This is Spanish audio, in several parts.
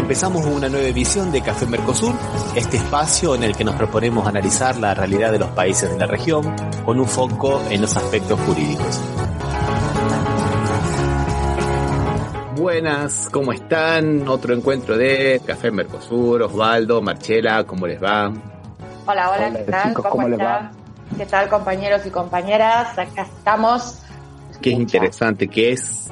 Empezamos una nueva edición de Café Mercosur, este espacio en el que nos proponemos analizar la realidad de los países de la región con un foco en los aspectos jurídicos. Buenas, ¿cómo están? Otro encuentro de Café Mercosur. Osvaldo, Marchela, ¿cómo les va? Hola, ¿qué tal? Chicos, ¿cómo les va? ¿Qué tal, compañeros y compañeras? Acá estamos. Qué interesante que es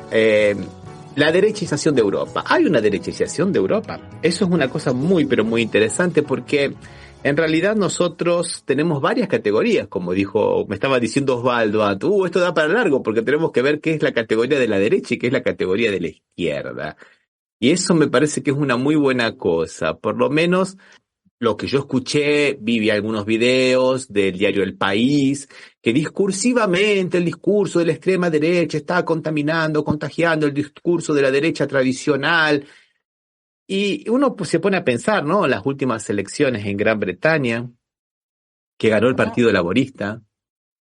la derechización de Europa. ¿Hay una derechización de Europa? Eso es una cosa muy, pero muy interesante porque en realidad nosotros tenemos varias categorías, como me estaba diciendo Osvaldo, esto da para largo porque tenemos que ver qué es la categoría de la derecha y qué es la categoría de la izquierda. Y eso me parece que es una muy buena cosa, por lo menos lo que yo escuché, vi algunos videos del diario El País, que discursivamente el discurso de la extrema derecha está contagiando el discurso de la derecha tradicional. Y uno pues, se pone a pensar, ¿no? Las últimas elecciones en Gran Bretaña, que ganó el Partido Laborista,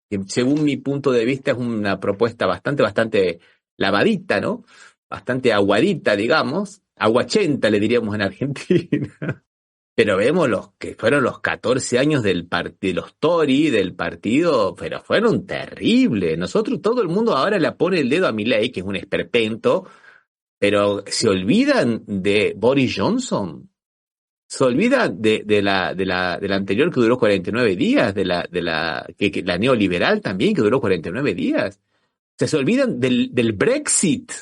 que según mi punto de vista es una propuesta bastante lavadita, ¿no? Bastante aguadita, digamos. Aguachenta, le diríamos en Argentina. Pero vemos los que fueron los 14 años de los Tory, del partido, pero fueron terribles. Todo el mundo ahora le pone el dedo a Milei, que es un esperpento, pero se olvidan de Boris Johnson, se olvidan de la anterior que duró 49 días, de la neoliberal también que duró 49 días. O sea, se olvidan del Brexit,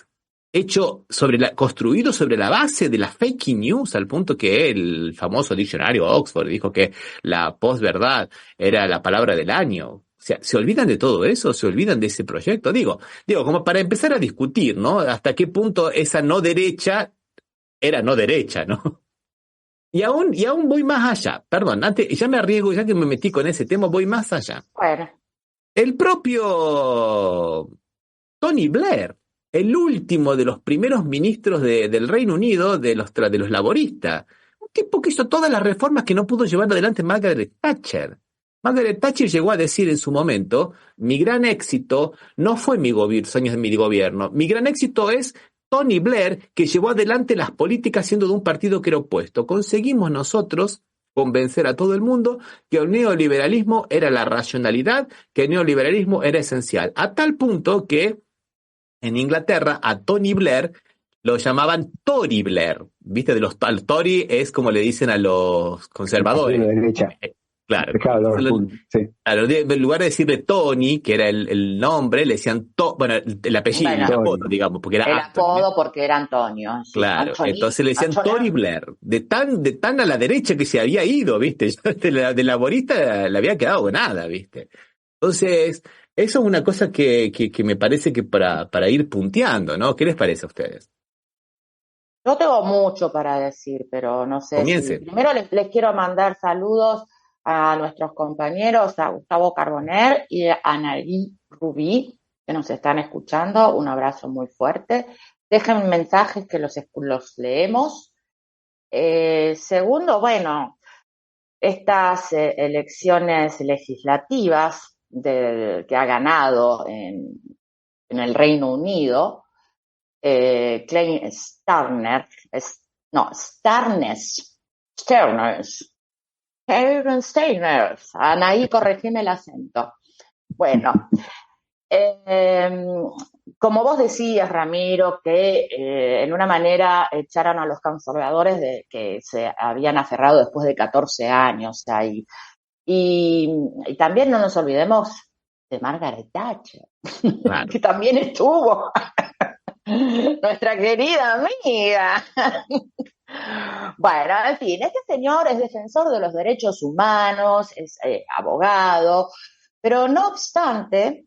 construido sobre la base de la fake news, al punto que el famoso diccionario Oxford dijo que la posverdad era la palabra del año. O sea, se olvidan de todo eso, se olvidan de ese proyecto. Digo, como para empezar a discutir, ¿no? Hasta qué punto esa no derecha era no derecha, ¿no? Y aún voy más allá. Perdón, antes, ya me arriesgo, ya que me metí con ese tema, voy más allá. Bueno. El propio Tony Blair, el último de los primeros ministros del Reino Unido, de los laboristas. Un tipo que hizo todas las reformas que no pudo llevar adelante Margaret Thatcher. Margaret Thatcher llegó a decir en su momento, mi gran éxito no fue años de mi gobierno, mi gran éxito es Tony Blair, que llevó adelante las políticas siendo de un partido que era opuesto. Conseguimos nosotros convencer a todo el mundo que el neoliberalismo era la racionalidad, que el neoliberalismo era esencial. A tal punto que en Inglaterra a Tony Blair lo llamaban Tory Blair. ¿Viste? Al Tory es como le dicen a los conservadores. De derecha. Claro. Sí. Claro, en lugar de decirle Tony, que era el nombre, le decían el apellido, el apodo, digamos, porque era el apodo porque era Antonio. Sí, claro, Anthony, entonces le decían Tory Blair, de tan a la derecha que se había ido, ¿viste? De laborista le había quedado nada, ¿viste? Entonces, eso es una cosa que me parece que para ir punteando, ¿no? ¿Qué les parece a ustedes? Yo tengo mucho para decir, pero no sé. Comience. Primero les quiero mandar saludos a nuestros compañeros, a Gustavo Carboner y a Anaí Rubí, que nos están escuchando. Un abrazo muy fuerte. Dejen mensajes que los leemos. Segundo, bueno, estas elecciones legislativas que ha ganado en el Reino Unido, Keir Starmer, Anaí, corregime el acento. Bueno, como vos decías, Ramiro, que en una manera echaron a los conservadores de que se habían aferrado después de 14 años ahí. Y también no nos olvidemos de Margaret Thatcher, claro, que también estuvo, nuestra querida amiga. Bueno, en fin, este señor es defensor de los derechos humanos, es abogado, pero no obstante,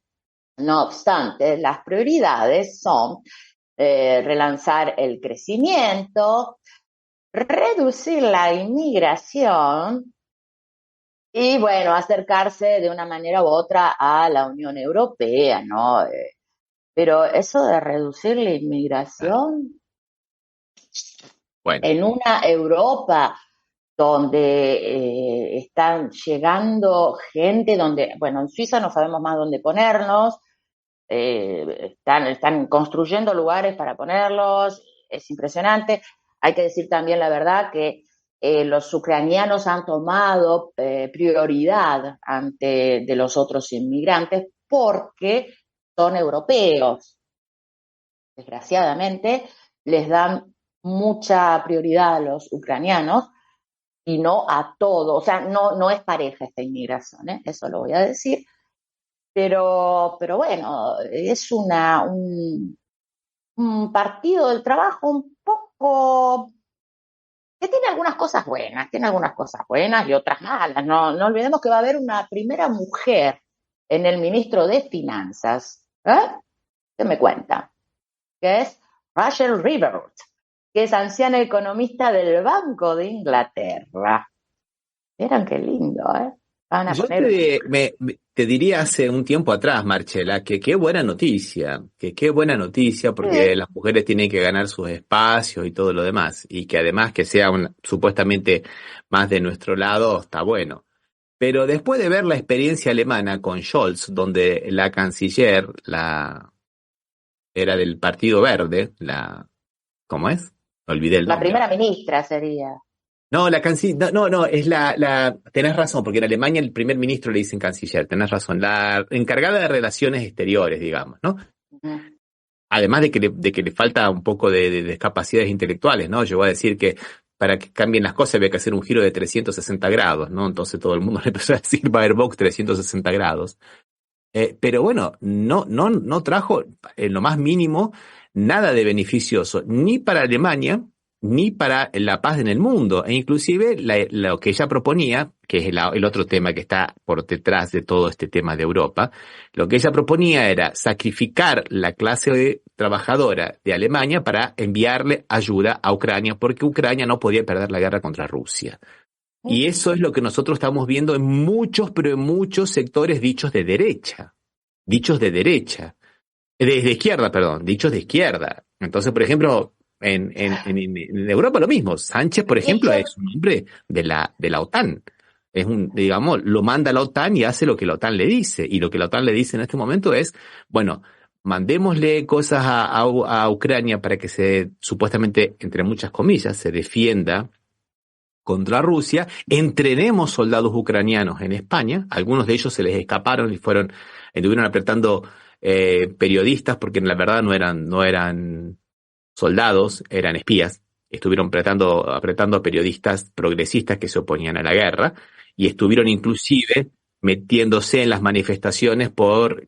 las prioridades son relanzar el crecimiento, reducir la inmigración y, bueno, acercarse de una manera u otra a la Unión Europea, ¿no? Pero eso de reducir la inmigración, bueno, en una Europa donde están llegando gente, donde, bueno, en Suiza no sabemos más dónde ponernos, están construyendo lugares para ponerlos, es impresionante. Hay que decir también la verdad que los ucranianos han tomado prioridad ante de los otros inmigrantes porque son europeos. Desgraciadamente, les dan mucha prioridad a los ucranianos y no a todos. O sea, no es pareja esta inmigración, eso lo voy a decir. Pero bueno, es un partido del trabajo un poco que tiene algunas cosas buenas y otras malas. No olvidemos que va a haber una primera mujer en el ministro de Finanzas. ¿Qué me cuenta? Que es Rachel Rivers, que es anciana economista del Banco de Inglaterra. Miren qué lindo, Van a Yo poner... te diría hace un tiempo atrás, Marcela, que qué buena noticia, porque las mujeres tienen que ganar sus espacios y todo lo demás, y que además que sea supuestamente más de nuestro lado, está bueno. Pero después de ver la experiencia alemana con Scholz, donde la canciller era del Partido Verde, ¿cómo es? Olvidé el La nombre. primera ministra sería. No, no, es tenés razón, porque en Alemania el primer ministro le dicen canciller, tenés razón, la encargada de relaciones exteriores, digamos, ¿no? Uh-huh. Además de que le falta un poco de capacidades intelectuales, ¿no? Yo voy a decir que para que cambien las cosas había que hacer un giro de 360 grados, ¿no? Entonces todo el mundo le empezó a decir Firefox 360 grados. Pero bueno, no trajo en lo más mínimo nada de beneficioso, ni para Alemania, ni para la paz en el mundo. E inclusive lo que ella proponía, que es el otro tema que está por detrás de todo este tema de Europa, lo que ella proponía era sacrificar la clase trabajadora de Alemania para enviarle ayuda a Ucrania, porque Ucrania no podía perder la guerra contra Rusia. Y eso es lo que nosotros estamos viendo en muchos, pero en muchos sectores dichos de derecha. De izquierda, perdón, dichos de izquierda. Entonces, por ejemplo, en Europa lo mismo. Sánchez, por ejemplo, es un hombre de la OTAN. Digamos, lo manda a la OTAN y hace lo que la OTAN le dice. Y lo que la OTAN le dice en este momento es, bueno, mandémosle cosas a Ucrania para que supuestamente, entre muchas comillas, se defienda contra Rusia, entrenemos soldados ucranianos en España, algunos de ellos se les escaparon y estuvieron apretando periodistas porque en la verdad no eran soldados, eran espías, estuvieron apretando a periodistas progresistas que se oponían a la guerra y estuvieron inclusive metiéndose en las manifestaciones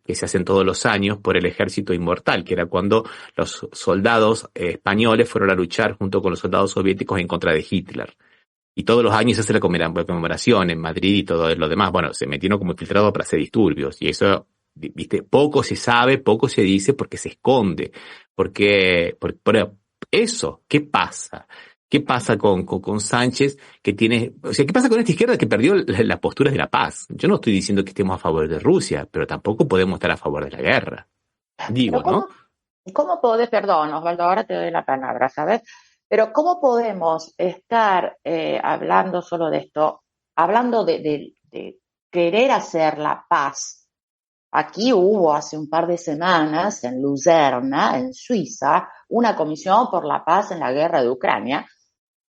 que se hacen todos los años por el Ejército Inmortal, que era cuando los soldados españoles fueron a luchar junto con los soldados soviéticos en contra de Hitler. Y todos los años se hace la conmemoración en Madrid y todo lo demás. Bueno, se metieron como infiltrados para hacer disturbios. Y eso, viste, poco se sabe, poco se dice porque se esconde. Por eso, ¿qué pasa? ¿Qué pasa con Sánchez que tiene, o sea, qué pasa con esta izquierda que perdió las posturas de la paz? Yo no estoy diciendo que estemos a favor de Rusia, pero tampoco podemos estar a favor de la guerra. Digo, ¿no? ¿Cómo podés, perdón, Osvaldo, ahora te doy la palabra, ¿sabes? Pero ¿cómo podemos estar hablando solo de esto, hablando de querer hacer la paz? Aquí hubo hace un par de semanas en Lucerna, en Suiza, una comisión por la paz en la guerra de Ucrania,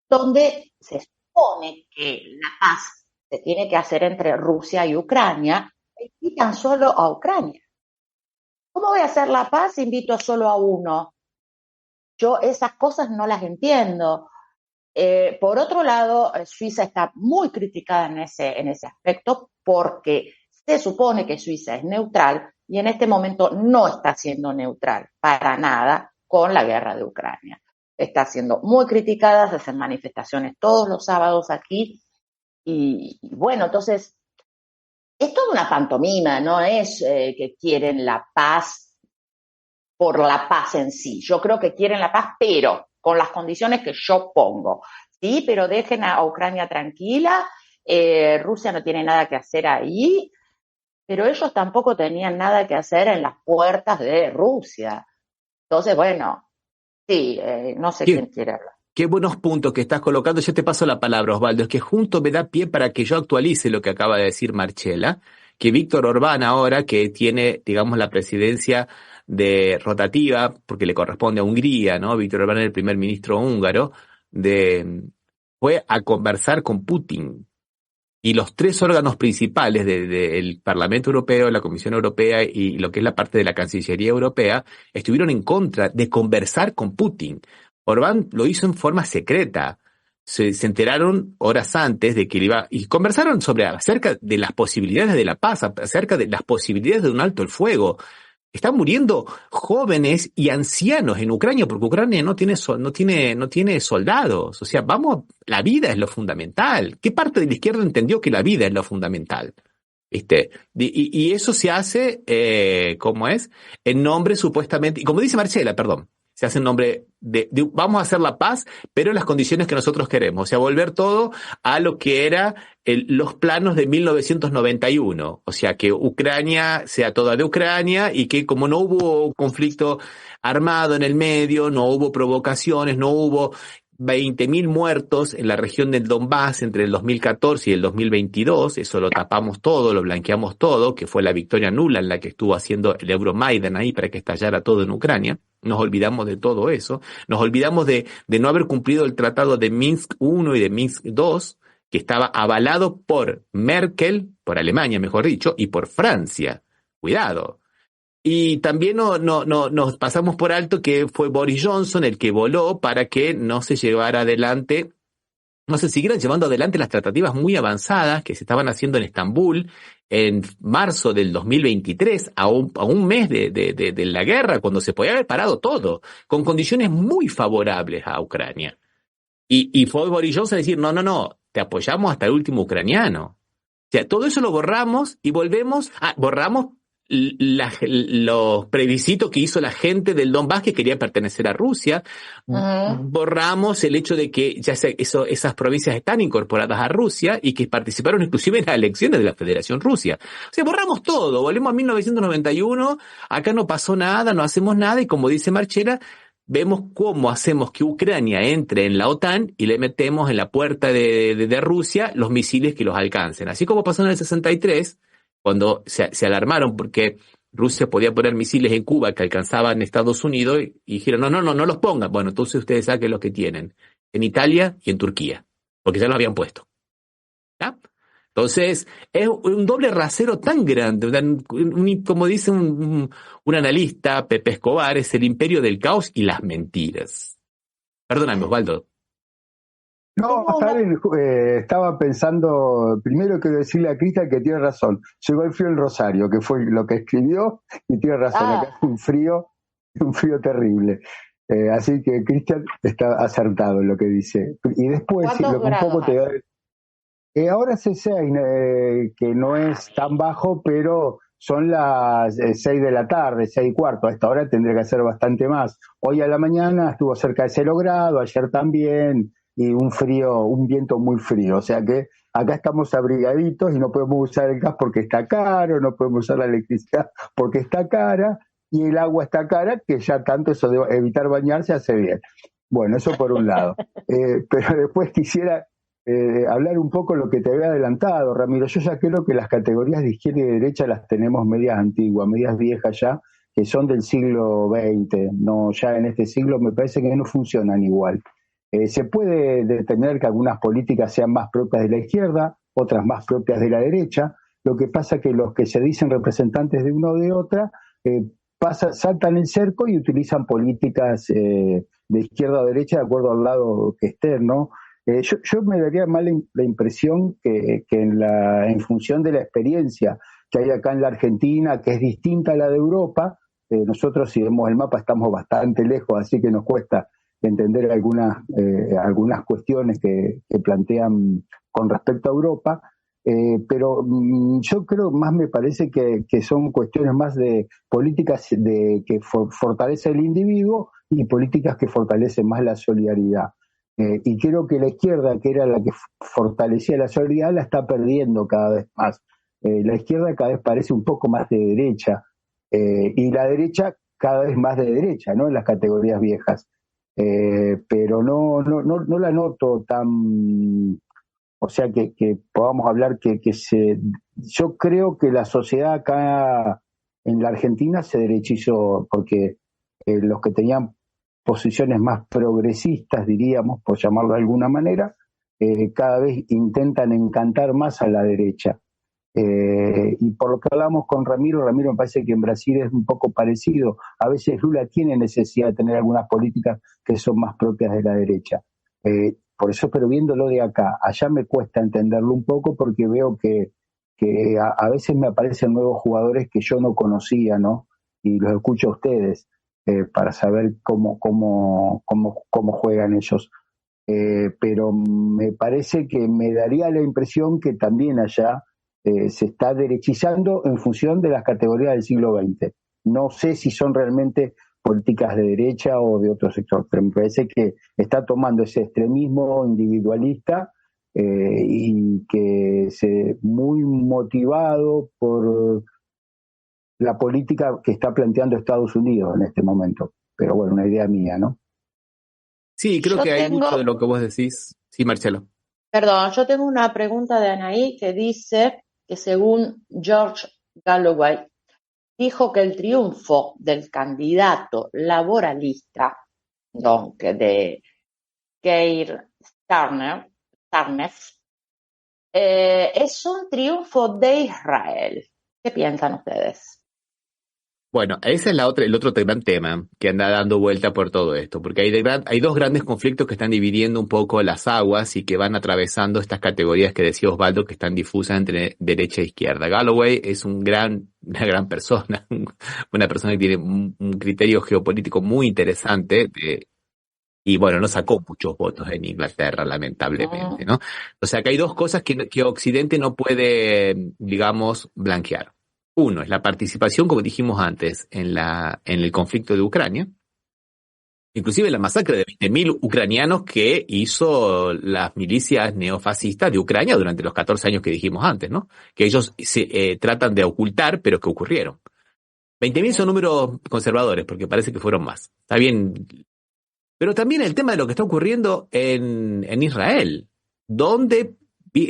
donde se supone que la paz se tiene que hacer entre Rusia y Ucrania, e invitan solo a Ucrania. ¿Cómo voy a hacer la paz si invito solo a uno? Yo esas cosas no las entiendo. Por otro lado, Suiza está muy criticada en ese aspecto porque se supone que Suiza es neutral y en este momento no está siendo neutral para nada con la guerra de Ucrania. Está siendo muy criticada, se hacen manifestaciones todos los sábados aquí y bueno, entonces es toda una pantomima, no es que quieren la paz por la paz en sí. Yo creo que quieren la paz, pero con las condiciones que yo pongo. Sí, pero dejen a Ucrania tranquila, Rusia no tiene nada que hacer ahí, pero ellos tampoco tenían nada que hacer en las puertas de Rusia. Entonces, bueno, sí, no sé quién quiere hablar. Qué buenos puntos que estás colocando. Yo te paso la palabra, Osvaldo. Es que junto me da pie para que yo actualice lo que acaba de decir Marcela, que Víctor Orbán ahora, que tiene, digamos, la presidencia de rotativa, porque le corresponde a Hungría, ¿no? Víctor Orbán es el primer ministro húngaro. fue a conversar con Putin. Y los tres órganos principales del Parlamento Europeo, la Comisión Europea y lo que es la parte de la Cancillería Europea, estuvieron en contra de conversar con Putin. Orbán lo hizo en forma secreta. Se enteraron horas antes de que él iba, y conversaron acerca de las posibilidades de la paz, acerca de las posibilidades de un alto el fuego. Están muriendo jóvenes y ancianos en Ucrania porque Ucrania no tiene soldados. O sea, la vida es lo fundamental. ¿Qué parte de la izquierda entendió que la vida es lo fundamental? Y eso se hace, ¿cómo es? En nombre supuestamente, y como dice Marcela, perdón, se hace en nombre vamos a hacer la paz, pero en las condiciones que nosotros queremos. O sea, volver todo a lo que era los planos de 1991. O sea, que Ucrania sea toda de Ucrania y que como no hubo conflicto armado en el medio, no hubo provocaciones, no hubo 20.000 muertos en la región del Donbass entre el 2014 y el 2022, eso lo tapamos todo, lo blanqueamos todo, que fue la victoria nula en la que estuvo haciendo el Euromaidan ahí para que estallara todo en Ucrania. Nos olvidamos de todo eso, nos olvidamos de no haber cumplido el tratado de Minsk I y de Minsk II, que estaba avalado por Merkel, por Alemania mejor dicho, y por Francia. Cuidado. Y también nos pasamos por alto que fue Boris Johnson el que voló para que no se llevara adelante, no se siguieran llevando adelante las tratativas muy avanzadas que se estaban haciendo en Estambul en marzo del 2023, a un mes de la guerra, cuando se podía haber parado todo, con condiciones muy favorables a Ucrania. Y fue Boris Johnson a decir, no, te apoyamos hasta el último ucraniano. O sea, todo eso lo borramos y borramos los plebiscitos que hizo la gente del Donbass que quería pertenecer a Rusia. Borramos el hecho de que esas provincias están incorporadas a Rusia y que participaron inclusive en las elecciones de la Federación Rusia. O sea, borramos todo, volvemos a 1991, acá no pasó nada, no hacemos nada y como dice Marchela, vemos cómo hacemos que Ucrania entre en la OTAN y le metemos en la puerta de Rusia los misiles que los alcancen. Así como pasó en el 63, cuando se alarmaron porque Rusia podía poner misiles en Cuba que alcanzaban Estados Unidos y dijeron, no los pongan. Bueno, entonces ustedes saquen los que tienen en Italia y en Turquía, porque ya los habían puesto. ¿Ya? Entonces, es un doble rasero tan grande, como dice un analista, Pepe Escobar, es el imperio del caos y las mentiras. Perdóname, Osvaldo. No, está bien, estaba pensando, primero quiero decirle a Cristian que tiene razón, llegó el frío en Rosario, que fue lo que escribió, y tiene razón, acá es un frío terrible. Así que Cristian está acertado en lo que dice. Y después, lo que un poco te da... ahora es 6, que no es tan bajo, pero son las 6 de la tarde, 6:15, a esta hora tendría que ser bastante más. Hoy a la mañana estuvo cerca de 0 grados, ayer también, y un viento muy frío, o sea que acá estamos abrigaditos y no podemos usar el gas porque está caro, no podemos usar la electricidad porque está cara, y el agua está cara, que ya tanto eso de evitar bañarse hace bien. Bueno, eso por un lado. Pero después quisiera hablar un poco lo que te había adelantado, Ramiro. Yo ya creo que las categorías de izquierda y de derecha las tenemos medias antiguas, medias viejas ya, que son del siglo XX. No, ya en este siglo me parece que no funcionan igual. Se puede determinar que algunas políticas sean más propias de la izquierda, otras más propias de la derecha. Lo que pasa es que los que se dicen representantes de una o de otra saltan el cerco y utilizan políticas de izquierda o derecha de acuerdo al lado que estén, ¿no? Yo me daría mal la impresión que en función de la experiencia que hay acá en la Argentina, que es distinta a la de Europa, nosotros si vemos el mapa estamos bastante lejos, así que nos cuesta entender algunas cuestiones que plantean con respecto a Europa, pero yo creo más me parece que son cuestiones más de políticas que fortalecen el individuo y políticas que fortalecen más la solidaridad. Y creo que la izquierda, que era la que fortalecía la solidaridad, la está perdiendo cada vez más. La izquierda cada vez parece un poco más de derecha, y la derecha cada vez más de derecha, ¿no? En las categorías viejas. Pero no la noto tan, o sea que podamos hablar yo creo que la sociedad acá en la Argentina se derechizó porque los que tenían posiciones más progresistas, diríamos, por llamarlo de alguna manera, cada vez intentan encantar más a la derecha. Y por lo que hablamos con Ramiro me parece que en Brasil es un poco parecido. A veces Lula tiene necesidad de tener algunas políticas que son más propias de la derecha. Por eso, pero viéndolo de acá, allá me cuesta entenderlo un poco porque veo que a veces me aparecen nuevos jugadores que yo no conocía, ¿no? Y los escucho a ustedes para saber cómo juegan ellos. Pero me parece que me daría la impresión que también allá se está derechizando en función de las categorías del siglo XX. No sé si son realmente políticas de derecha o de otro sector, pero me parece que está tomando ese extremismo individualista y que muy motivado por la política que está planteando Estados Unidos en este momento. Pero bueno, una idea mía, ¿no? Sí, creo que hay mucho de lo que vos decís. Sí, Marcelo. Perdón, yo tengo una pregunta de Anaí que dice que según George Galloway, dijo que el triunfo del candidato laboralista, de Keir Starmer, es un triunfo de Israel. ¿Qué piensan ustedes? Bueno, ese es el otro gran tema que anda dando vuelta por todo esto, porque hay dos grandes conflictos que están dividiendo un poco las aguas y que van atravesando estas categorías que decía Osvaldo, que están difusas entre derecha e izquierda. Galloway es una gran persona, una persona que tiene un criterio geopolítico muy interesante, y bueno, no sacó muchos votos en Inglaterra, lamentablemente, ¿no? O sea que hay dos cosas que Occidente no puede, digamos, blanquear. Uno es la participación, como dijimos antes, en el conflicto de Ucrania, inclusive la masacre de 20.000 ucranianos que hizo las milicias neofascistas de Ucrania durante los 14 años que dijimos antes, ¿no? Que ellos tratan de ocultar, pero que ocurrieron. 20.000 son números conservadores, porque parece que fueron más. Está bien. Pero también el tema de lo que está ocurriendo en Israel, donde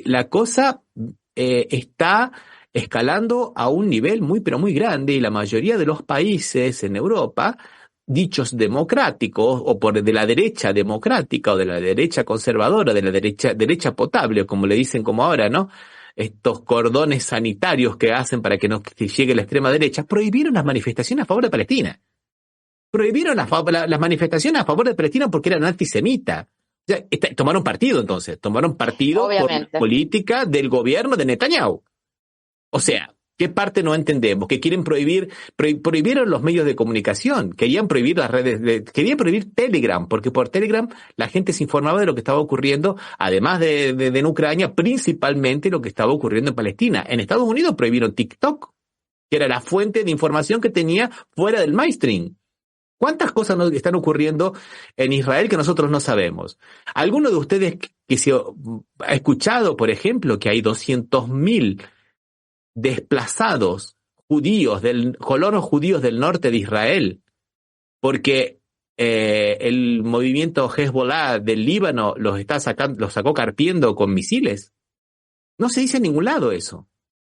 la cosa está escalando a un nivel muy, pero muy grande, y la mayoría de los países en Europa, dichos democráticos, o de la derecha democrática, o de la derecha conservadora, de la derecha potable, como le dicen como ahora, ¿no? Estos cordones sanitarios que hacen para que no llegue la extrema derecha, prohibieron las manifestaciones a favor de Palestina. Prohibieron las manifestaciones a favor de Palestina porque eran antisemitas. O sea, tomaron partido por la política del gobierno de Netanyahu. O sea, ¿qué parte no entendemos? Que quieren prohibieron los medios de comunicación, querían prohibir las redes, querían prohibir Telegram, porque por Telegram la gente se informaba de lo que estaba ocurriendo, además de en Ucrania, principalmente lo que estaba ocurriendo en Palestina. En Estados Unidos prohibieron TikTok, que era la fuente de información que tenía fuera del mainstream. ¿Cuántas cosas no están ocurriendo en Israel que nosotros no sabemos? ¿Alguno de ustedes que se ha escuchado, por ejemplo, que hay 200.000 desplazados colonos judíos del norte de Israel, porque el movimiento Hezbollah del Líbano los sacó carpiendo con misiles? No se dice en ningún lado eso.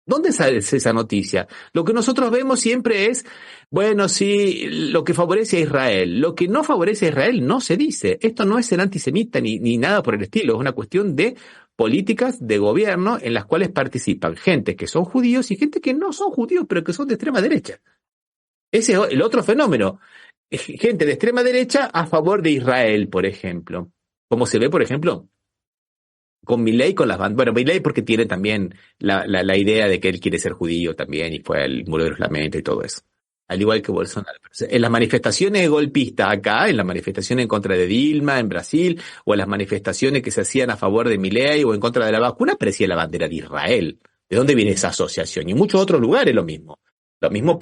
¿Dónde sale esa noticia? Lo que nosotros vemos siempre es, bueno, sí, lo que favorece a Israel. Lo que no favorece a Israel no se dice. Esto no es ser antisemita ni nada por el estilo. Es una cuestión de políticas de gobierno en las cuales participan gente que son judíos y gente que no son judíos, pero que son de extrema derecha. Ese es el otro fenómeno. Gente de extrema derecha a favor de Israel, por ejemplo. Como se ve, por ejemplo, con Milei, con las bandas. Bueno, Milei porque tiene también la idea de que él quiere ser judío también y fue al Muro de los Lamentos y todo eso. Al igual que Bolsonaro. En las manifestaciones golpistas acá, en las manifestaciones en contra de Dilma en Brasil, o en las manifestaciones que se hacían a favor de Milei o en contra de la vacuna, aparecía la bandera de Israel. ¿De dónde viene esa asociación? Y en muchos otros lugares lo mismo. Lo mismo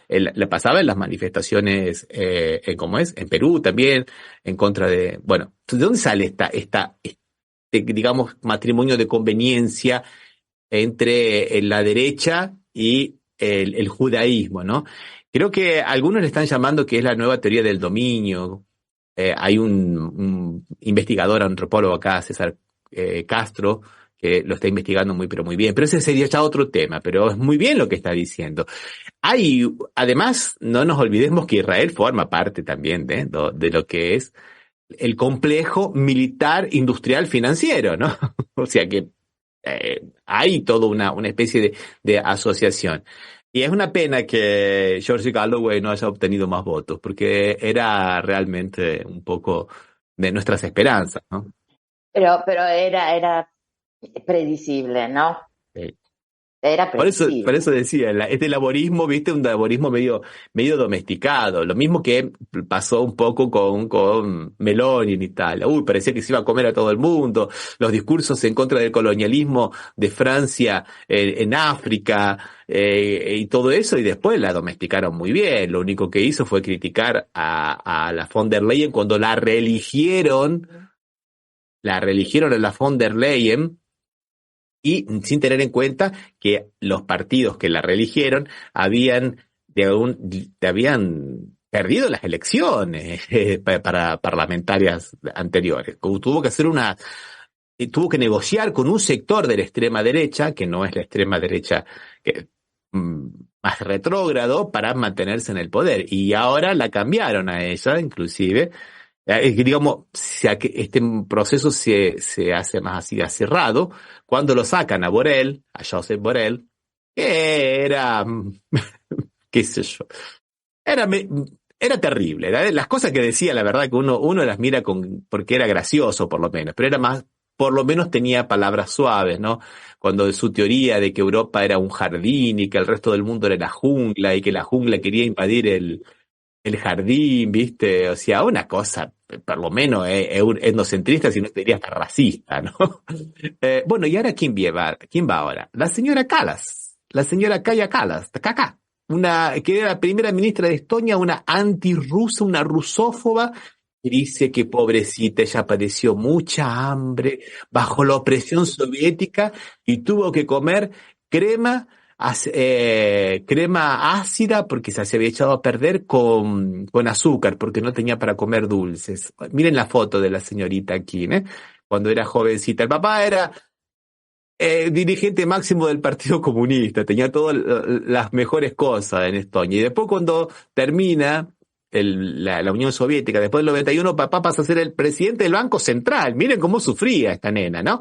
le pasaba en las manifestaciones, en Perú también, en contra de, bueno, ¿de dónde sale digamos, matrimonio de conveniencia entre la derecha y el judaísmo, ¿no? Creo que algunos le están llamando que es la nueva teoría del dominio. Hay un investigador, antropólogo acá, César Castro, que lo está investigando muy, pero muy bien. Pero ese sería ya otro tema, pero es muy bien lo que está diciendo. Además, no nos olvidemos que Israel forma parte también de lo que es el complejo militar, industrial, financiero, ¿no? O sea que hay toda una especie de asociación. Y es una pena que George Galloway no haya obtenido más votos, porque era realmente un poco de nuestras esperanzas, ¿no? Pero era predecible, ¿no? Sí. Era Por predecible. eso decía, este laborismo, viste, un laborismo medio domesticado. Lo mismo que pasó un poco con Meloni en Italia. Uy, parecía que se iba a comer a todo el mundo. Los discursos en contra del colonialismo de Francia en África y todo eso, y después la domesticaron muy bien. Lo único que hizo fue criticar a la von der Leyen cuando la reeligieron a la von der Leyen, y sin tener en cuenta que los partidos que la reeligieron habían perdido las elecciones para parlamentarias anteriores. Tuvo que tuvo que negociar con un sector de la extrema derecha, que no es la extrema derecha que, más retrógrado, para mantenerse en el poder. Y ahora la cambiaron a ella, inclusive. Digamos, este proceso se hace más así cerrado cuando lo sacan a Borrell, a Josep Borrell, que era, qué sé yo, era, era terrible. Las cosas que decía, la verdad que uno las mira porque era gracioso por lo menos, pero era más, por lo menos tenía palabras suaves, ¿no? Cuando su teoría de que Europa era un jardín y que el resto del mundo era la jungla y que la jungla quería invadir el jardín, ¿viste? O sea, una cosa, por lo menos, etnocentrista, si no te diría hasta racista, ¿no? Bueno, ¿y ahora quién va ahora? La señora Kallas, la señora Kaja Kallas, Kaka, que era la primera ministra de Estonia, una antirrusa, una rusófoba, que dice que pobrecita, ella padeció mucha hambre bajo la opresión soviética y tuvo que comer crema crema ácida porque se había echado a perder con azúcar, porque no tenía para comer dulces. Miren la foto de la señorita aquí, ¿eh? Cuando era jovencita. El papá era dirigente máximo del Partido Comunista, tenía todas las mejores cosas en Estonia. Y después cuando termina la Unión Soviética, después del 91, papá pasa a ser el presidente del Banco Central. Miren cómo sufría esta nena, ¿no?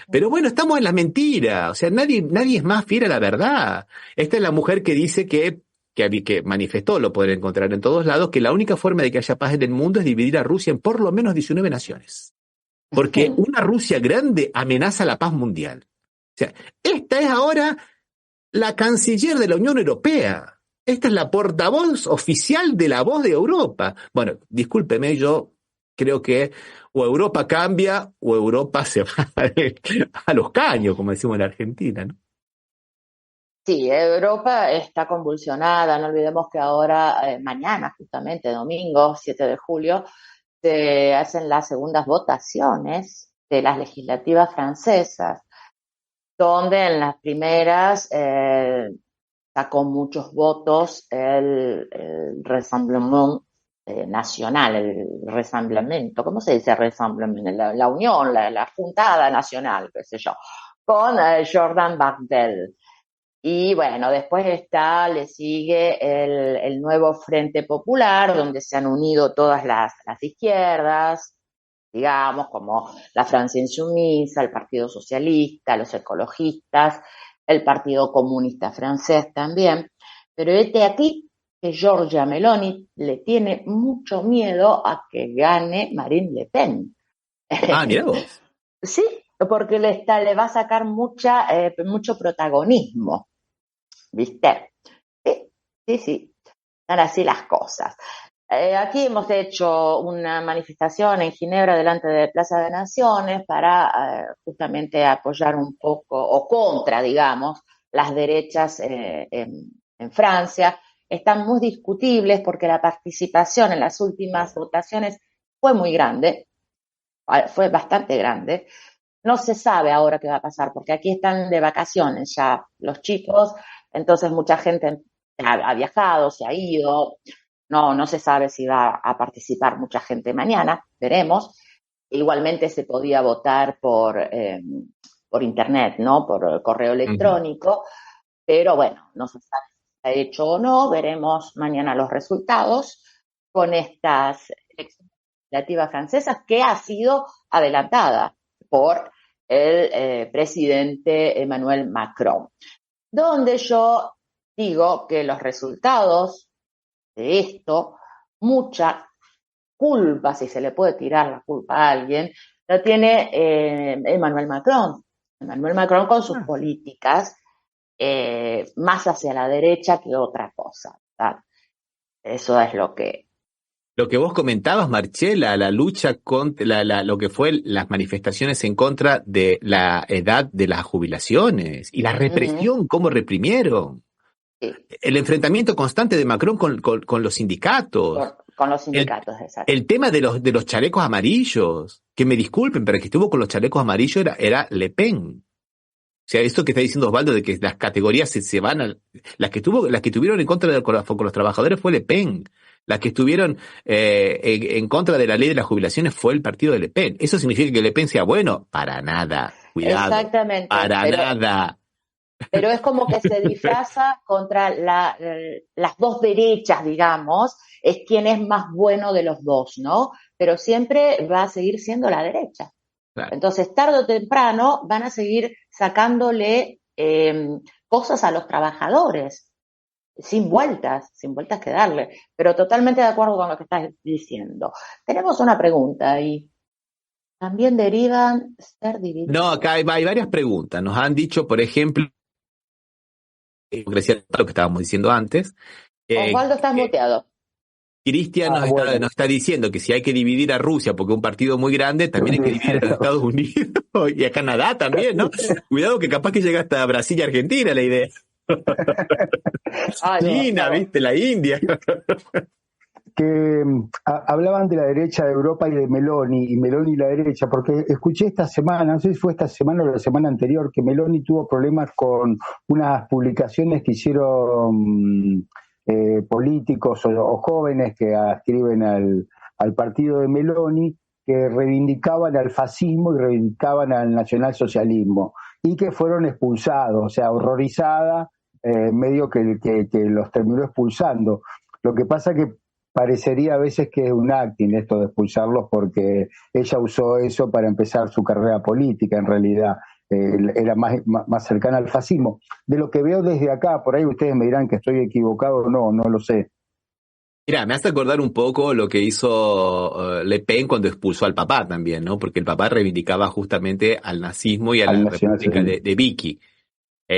Pero bueno, estamos en la mentira. O sea, nadie es más fiel a la verdad. Esta es la mujer que dice que manifestó, lo pueden encontrar en todos lados, que la única forma de que haya paz en el mundo es dividir a Rusia en por lo menos 19 naciones. Porque una Rusia grande amenaza la paz mundial. O sea, esta es ahora la canciller de la Unión Europea. Esta es la portavoz oficial de la voz de Europa. Bueno, discúlpeme, yo creo que o Europa cambia o Europa se va a los caños, como decimos en Argentina, ¿no? Sí, Europa está convulsionada. No olvidemos que ahora, mañana, justamente, domingo, 7 de julio, se hacen las segundas votaciones de las legislativas francesas, donde en las primeras sacó muchos votos el Rassemblement nacional, el Rassemblement, ¿cómo se dice Rassemblement? La unión, la juntada nacional, qué sé yo, con Jordan Bardella. Y bueno, después le sigue el nuevo Frente Popular, donde se han unido todas las izquierdas, digamos, como la Francia Insumisa, el Partido Socialista, los ecologistas, el Partido Comunista Francés también. Pero aquí que Giorgia Meloni le tiene mucho miedo a que gane Marine Le Pen. Ah, mirá vos. Sí, porque le va a sacar mucho protagonismo, ¿viste? Sí, están así las cosas. Aquí hemos hecho una manifestación en Ginebra delante de Plaza de Naciones para justamente apoyar un poco, o contra, digamos, las derechas en Francia. Están muy discutibles porque la participación en las últimas votaciones fue muy grande, fue bastante grande. No se sabe ahora qué va a pasar, porque aquí están de vacaciones ya los chicos, entonces mucha gente ha viajado, se ha ido. No se sabe si va a participar mucha gente mañana, veremos. Igualmente se podía votar por por internet, ¿no? Por correo electrónico, pero bueno, no se sabe si se ha hecho o no, veremos mañana los resultados con estas elecciones legislativas francesas que ha sido adelantada por el presidente Emmanuel Macron, donde yo digo que los resultados de esto, mucha culpa, si se le puede tirar la culpa a alguien, la tiene Emmanuel Macron. Emmanuel Macron con sus políticas más hacia la derecha que otra cosa, ¿verdad? Eso es lo que... Lo que vos comentabas, Marchela, la lucha contra lo que fue las manifestaciones en contra de la edad de las jubilaciones y la represión, cómo reprimieron. Sí. El enfrentamiento constante de Macron con los sindicatos. Con los sindicatos, exacto. El tema de los chalecos amarillos, que me disculpen, pero el que estuvo con los chalecos amarillos era Le Pen. O sea, esto que está diciendo Osvaldo de que las categorías se van a... Las que tuvieron en contra con los trabajadores fue Le Pen. Las que estuvieron en contra de la ley de las jubilaciones fue el partido de Le Pen. ¿Eso significa que Le Pen sea bueno? Para nada. Cuidado. Exactamente. Para nada. Pero es como que se disfraza contra las dos derechas, digamos, es quien es más bueno de los dos, ¿no? Pero siempre va a seguir siendo la derecha. Claro. Entonces, tarde o temprano van a seguir sacándole cosas a los trabajadores, sin vueltas que darle. Pero totalmente de acuerdo con lo que estás diciendo. Tenemos una pregunta ahí. ¿También derivan ser divididos? No, acá hay varias preguntas. Nos han dicho, por ejemplo, lo que estábamos diciendo antes. Osvaldo, estás muteado. Cristian nos está diciendo que si hay que dividir a Rusia porque es un partido muy grande, también hay que dividir a los Estados Unidos y a Canadá también, ¿no? Cuidado que capaz que llega hasta Brasil y Argentina la idea. China, ¿viste? La India. Que hablaban de la derecha de Europa y de Meloni y la derecha, porque escuché esta semana, no sé si fue esta semana o la semana anterior, que Meloni tuvo problemas con unas publicaciones que hicieron políticos o jóvenes que adscriben al partido de Meloni, que reivindicaban al fascismo y reivindicaban al nacionalsocialismo, y que fueron expulsados, o sea, horrorizada, medio que los terminó expulsando. Lo que pasa que parecería a veces que es un acting esto de expulsarlos, porque ella usó eso para empezar su carrera política, en realidad era más cercana al fascismo. De lo que veo desde acá, por ahí ustedes me dirán que estoy equivocado o no lo sé. Mira, me hace acordar un poco lo que hizo Le Pen cuando expulsó al papá también, ¿no? Porque el papá reivindicaba justamente al nazismo y a la República de Vichy.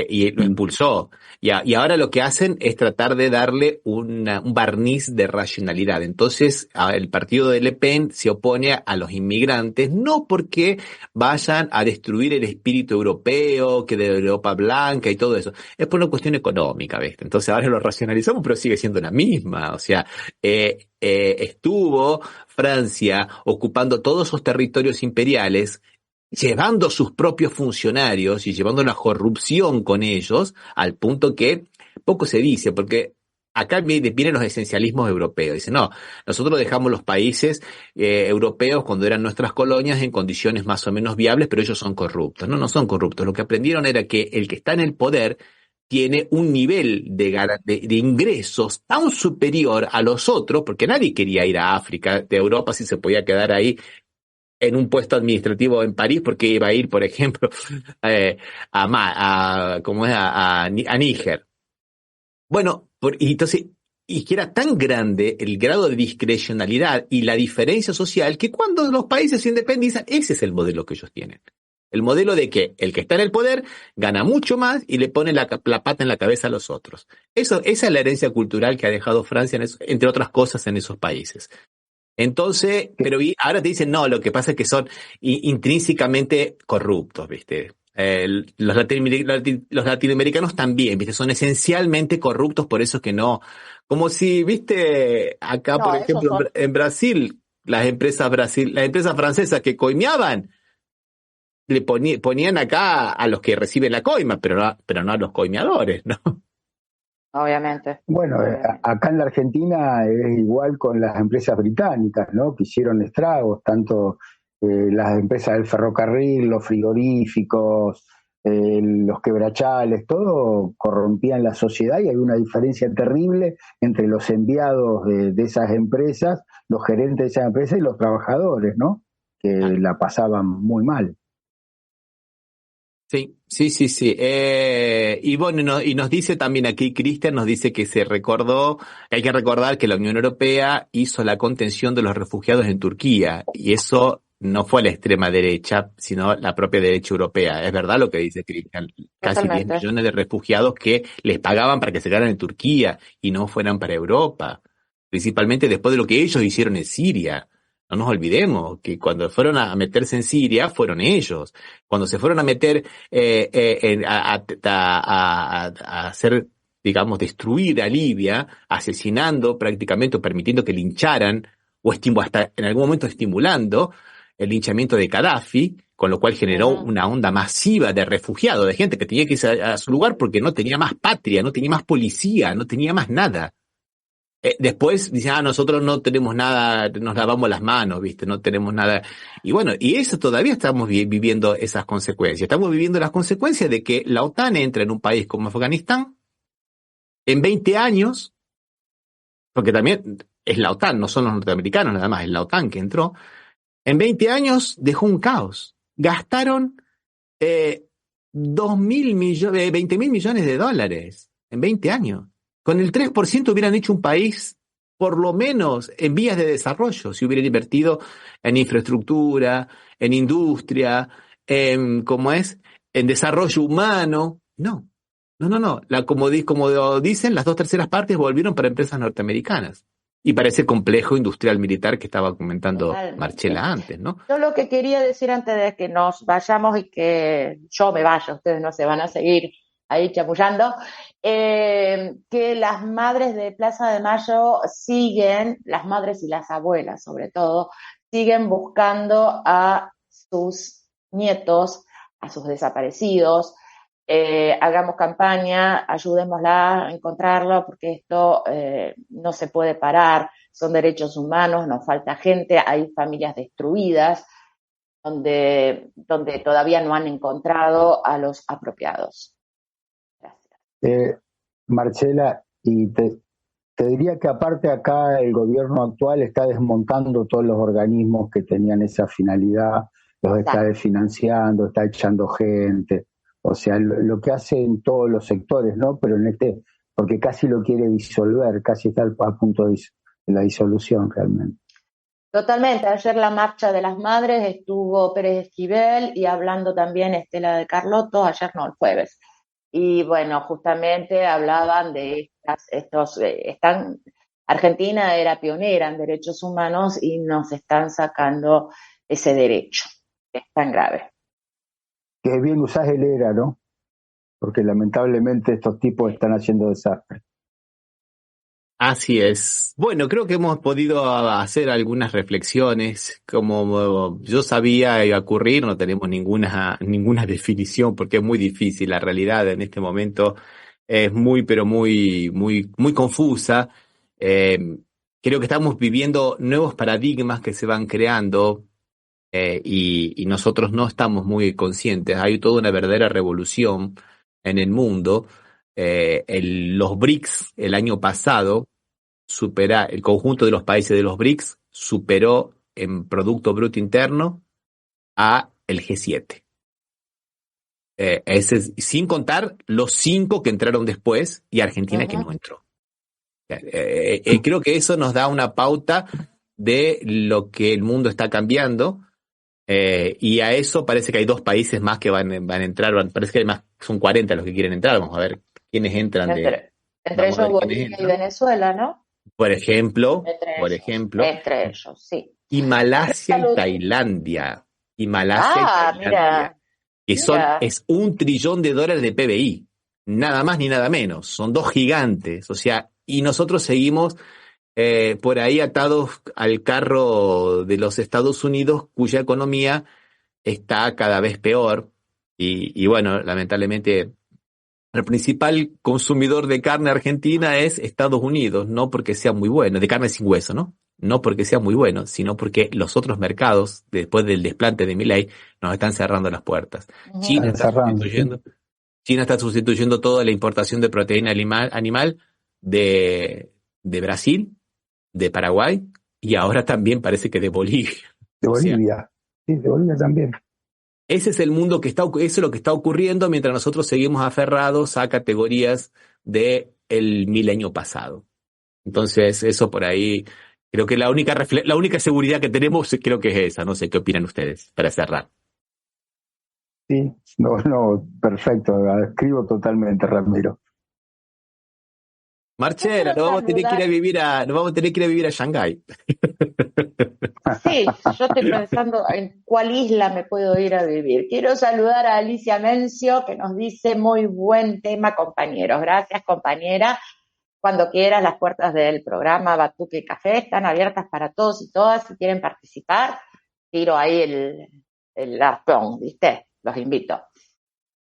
Y lo impulsó. Y ahora lo que hacen es tratar de darle un barniz de racionalidad. Entonces, el partido de Le Pen se opone a los inmigrantes, no porque vayan a destruir el espíritu europeo, que de Europa blanca y todo eso. Es por una cuestión económica, ¿ves? Entonces ahora lo racionalizamos, pero sigue siendo la misma. O sea, estuvo Francia ocupando todos esos territorios imperiales, llevando sus propios funcionarios y llevando la corrupción con ellos, al punto que poco se dice, porque acá vienen los esencialismos europeos. Dicen, no, nosotros dejamos los países europeos cuando eran nuestras colonias en condiciones más o menos viables, pero ellos son corruptos. No son corruptos. Lo que aprendieron era que el que está en el poder tiene un nivel de ingresos tan superior a los otros, porque nadie quería ir a África, de Europa, si se podía quedar ahí en un puesto administrativo en París, porque iba a ir, por ejemplo, a Níger. Bueno, y que era tan grande el grado de discrecionalidad y la diferencia social que cuando los países se independizan, ese es el modelo que ellos tienen. El modelo de que el que está en el poder gana mucho más y le pone la pata en la cabeza a los otros. Esa es la herencia cultural que ha dejado Francia, entre otras cosas, en esos países. Entonces, pero ahora te dicen, no, lo que pasa es que son intrínsecamente corruptos, ¿viste? Los latinoamericanos también, ¿viste? Son esencialmente corruptos, por eso que no. Como si, ¿viste? Acá, por ejemplo, en Brasil, las empresas francesas que coimeaban, le ponían acá a los que reciben la coima, pero no a los coimeadores, ¿no? Obviamente. Bueno, acá en la Argentina es igual con las empresas británicas, ¿no? Que hicieron estragos, tanto las empresas del ferrocarril, los frigoríficos, los quebrachales, todo corrompían la sociedad y hay una diferencia terrible entre los enviados de esas empresas, los gerentes de esas empresas y los trabajadores, ¿no? Que la pasaban muy mal. Sí, sí, sí, sí. Y bueno, y nos dice también aquí, Cristian nos dice que se recordó, hay que recordar que la Unión Europea hizo la contención de los refugiados en Turquía, y eso no fue la extrema derecha, sino la propia derecha europea. Es verdad lo que dice Cristian, casi 10 Totalmente. millones de refugiados que les pagaban para que se quedaran en Turquía y no fueran para Europa, principalmente después de lo que ellos hicieron en Siria. No nos olvidemos que cuando fueron a meterse en Siria fueron ellos. Cuando se fueron a meter a hacer, digamos, destruir a Libia, asesinando prácticamente o permitiendo que lincharan, o hasta en algún momento estimulando el linchamiento de Gaddafi, con lo cual generó una onda masiva de refugiados, de gente que tenía que irse a su lugar porque no tenía más patria, no tenía más policía, no tenía más nada. Después dicen, nosotros no tenemos nada, nos lavamos las manos, ¿viste? No tenemos nada. Y bueno, y eso todavía estamos viviendo esas consecuencias. Estamos viviendo las consecuencias de que la OTAN entra en un país como Afganistán en 20 años, porque también es la OTAN, no son los norteamericanos nada más, es la OTAN que entró. En 20 años dejó un caos. Gastaron 20 mil millones de dólares en 20 años. Con el 3% hubieran hecho un país, por lo menos, en vías de desarrollo, si hubieran invertido en infraestructura, en industria, en desarrollo humano. No, no, no, no. Como dicen, las 2/3 partes volvieron para empresas norteamericanas. Y para ese complejo industrial militar que estaba comentando Totalmente. Marcela antes, ¿no? Yo lo que quería decir antes de que nos vayamos y que yo me vaya, ustedes no se van a seguir ahí chamullando, que las madres de Plaza de Mayo siguen, las madres y las abuelas sobre todo, siguen buscando a sus nietos, a sus desaparecidos. Hagamos campaña, ayudémosla a encontrarlo, porque esto no se puede parar, son derechos humanos, nos falta gente, hay familias destruidas donde todavía no han encontrado a los apropiados. Gracias. Marcela, y te diría que aparte acá el gobierno actual está desmontando todos los organismos que tenían esa finalidad, los está desfinanciando, está echando gente. O sea, lo que hace en todos los sectores, ¿no? Pero porque casi lo quiere disolver, casi está a punto de la disolución realmente. Totalmente. Ayer la marcha de las madres estuvo Pérez Esquivel y hablando también Estela de Carlotto, ayer no, el jueves. Y bueno, justamente hablaban de Argentina era pionera en derechos humanos y nos están sacando ese derecho. Es tan grave. Que bien usás el ERA, ¿no? Porque lamentablemente estos tipos están haciendo desastres. Así es. Bueno, creo que hemos podido hacer algunas reflexiones. Como yo sabía iba a ocurrir, no tenemos ninguna definición porque es muy difícil. La realidad en este momento es pero muy, muy, muy confusa. Creo que estamos viviendo nuevos paradigmas que se van creando y nosotros no estamos muy conscientes. Hay toda una verdadera revolución en el mundo. Los BRICS el año pasado el conjunto de los países de los BRICS superó en Producto Bruto Interno a el G7. Sin contar los 5 que entraron después y Argentina que no entró. Creo que eso nos da una pauta de lo que el mundo está cambiando. Y a eso parece que hay 2 países más que van a entrar, parece que hay más, son 40 los que quieren entrar, vamos a ver quiénes entran. Entre ellos Bolivia y Venezuela, ¿no? Por ejemplo, entre ellos, sí. Y Malasia y Tailandia. Mira, que es $1 trillón de PBI. Nada más ni nada menos. Son 2 gigantes. O sea, y nosotros seguimos por ahí atados al carro de los Estados Unidos, cuya economía está cada vez peor. Y bueno, lamentablemente, el principal consumidor de carne argentina es Estados Unidos, no porque sea muy bueno, de carne sin hueso, ¿no? no porque sea muy bueno, sino porque los otros mercados, después del desplante de Milei, nos están cerrando las puertas. China está sustituyendo, China está sustituyendo toda la importación de proteína animal de Brasil, de Paraguay, y ahora también parece que de Bolivia. De Bolivia, sí, de Bolivia también. Ese es el mundo eso es lo que está ocurriendo mientras nosotros seguimos aferrados a categorías del milenio pasado. Entonces, eso por ahí, creo que la única seguridad que tenemos creo que es esa. No sé qué opinan ustedes, para cerrar. Sí, no, perfecto, escribo totalmente, Ramiro. Marcela, nos vamos a tener que ir a vivir a Shanghái. Sí, yo estoy pensando en cuál isla me puedo ir a vivir. Quiero saludar a Alicia Mencio, que nos dice muy buen tema, compañeros. Gracias, compañera. Cuando quieras, las puertas del programa Batuque Café están abiertas para todos y todas. Si quieren participar, tiro ahí el arpón, ¿viste? Los invito.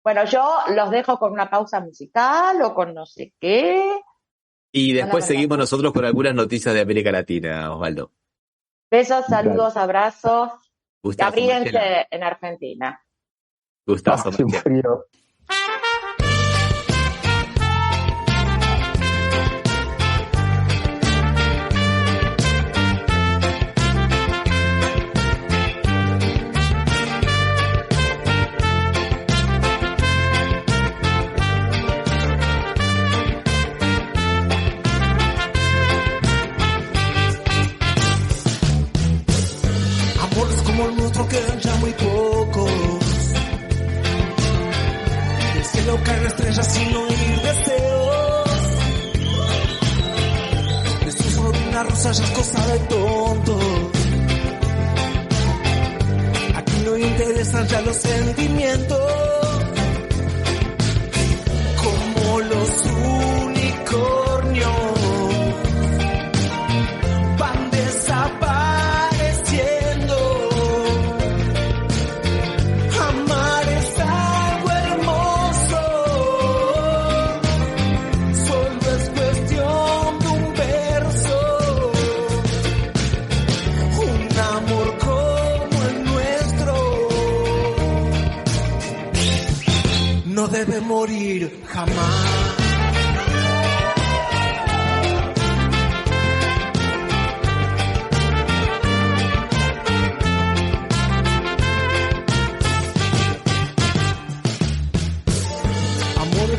Bueno, yo los dejo con una pausa musical o con no sé qué. Y después seguimos nosotros con algunas noticias de América Latina, Osvaldo. Besos, saludos, abrazos. Gustazo, Abríguense Marcela. en Argentina. Gustazo, Hace un frío. Quedan ya muy pocos. Del cielo caen estrellas sin oír deseos. De susurro de una rosa ya es cosa de tontos. Aquí no interesan ya los sentimientos. Como los unicornios van desapareciendo. Amar es algo hermoso, solo es cuestión de un verso. Un amor como el nuestro no debe morir jamás.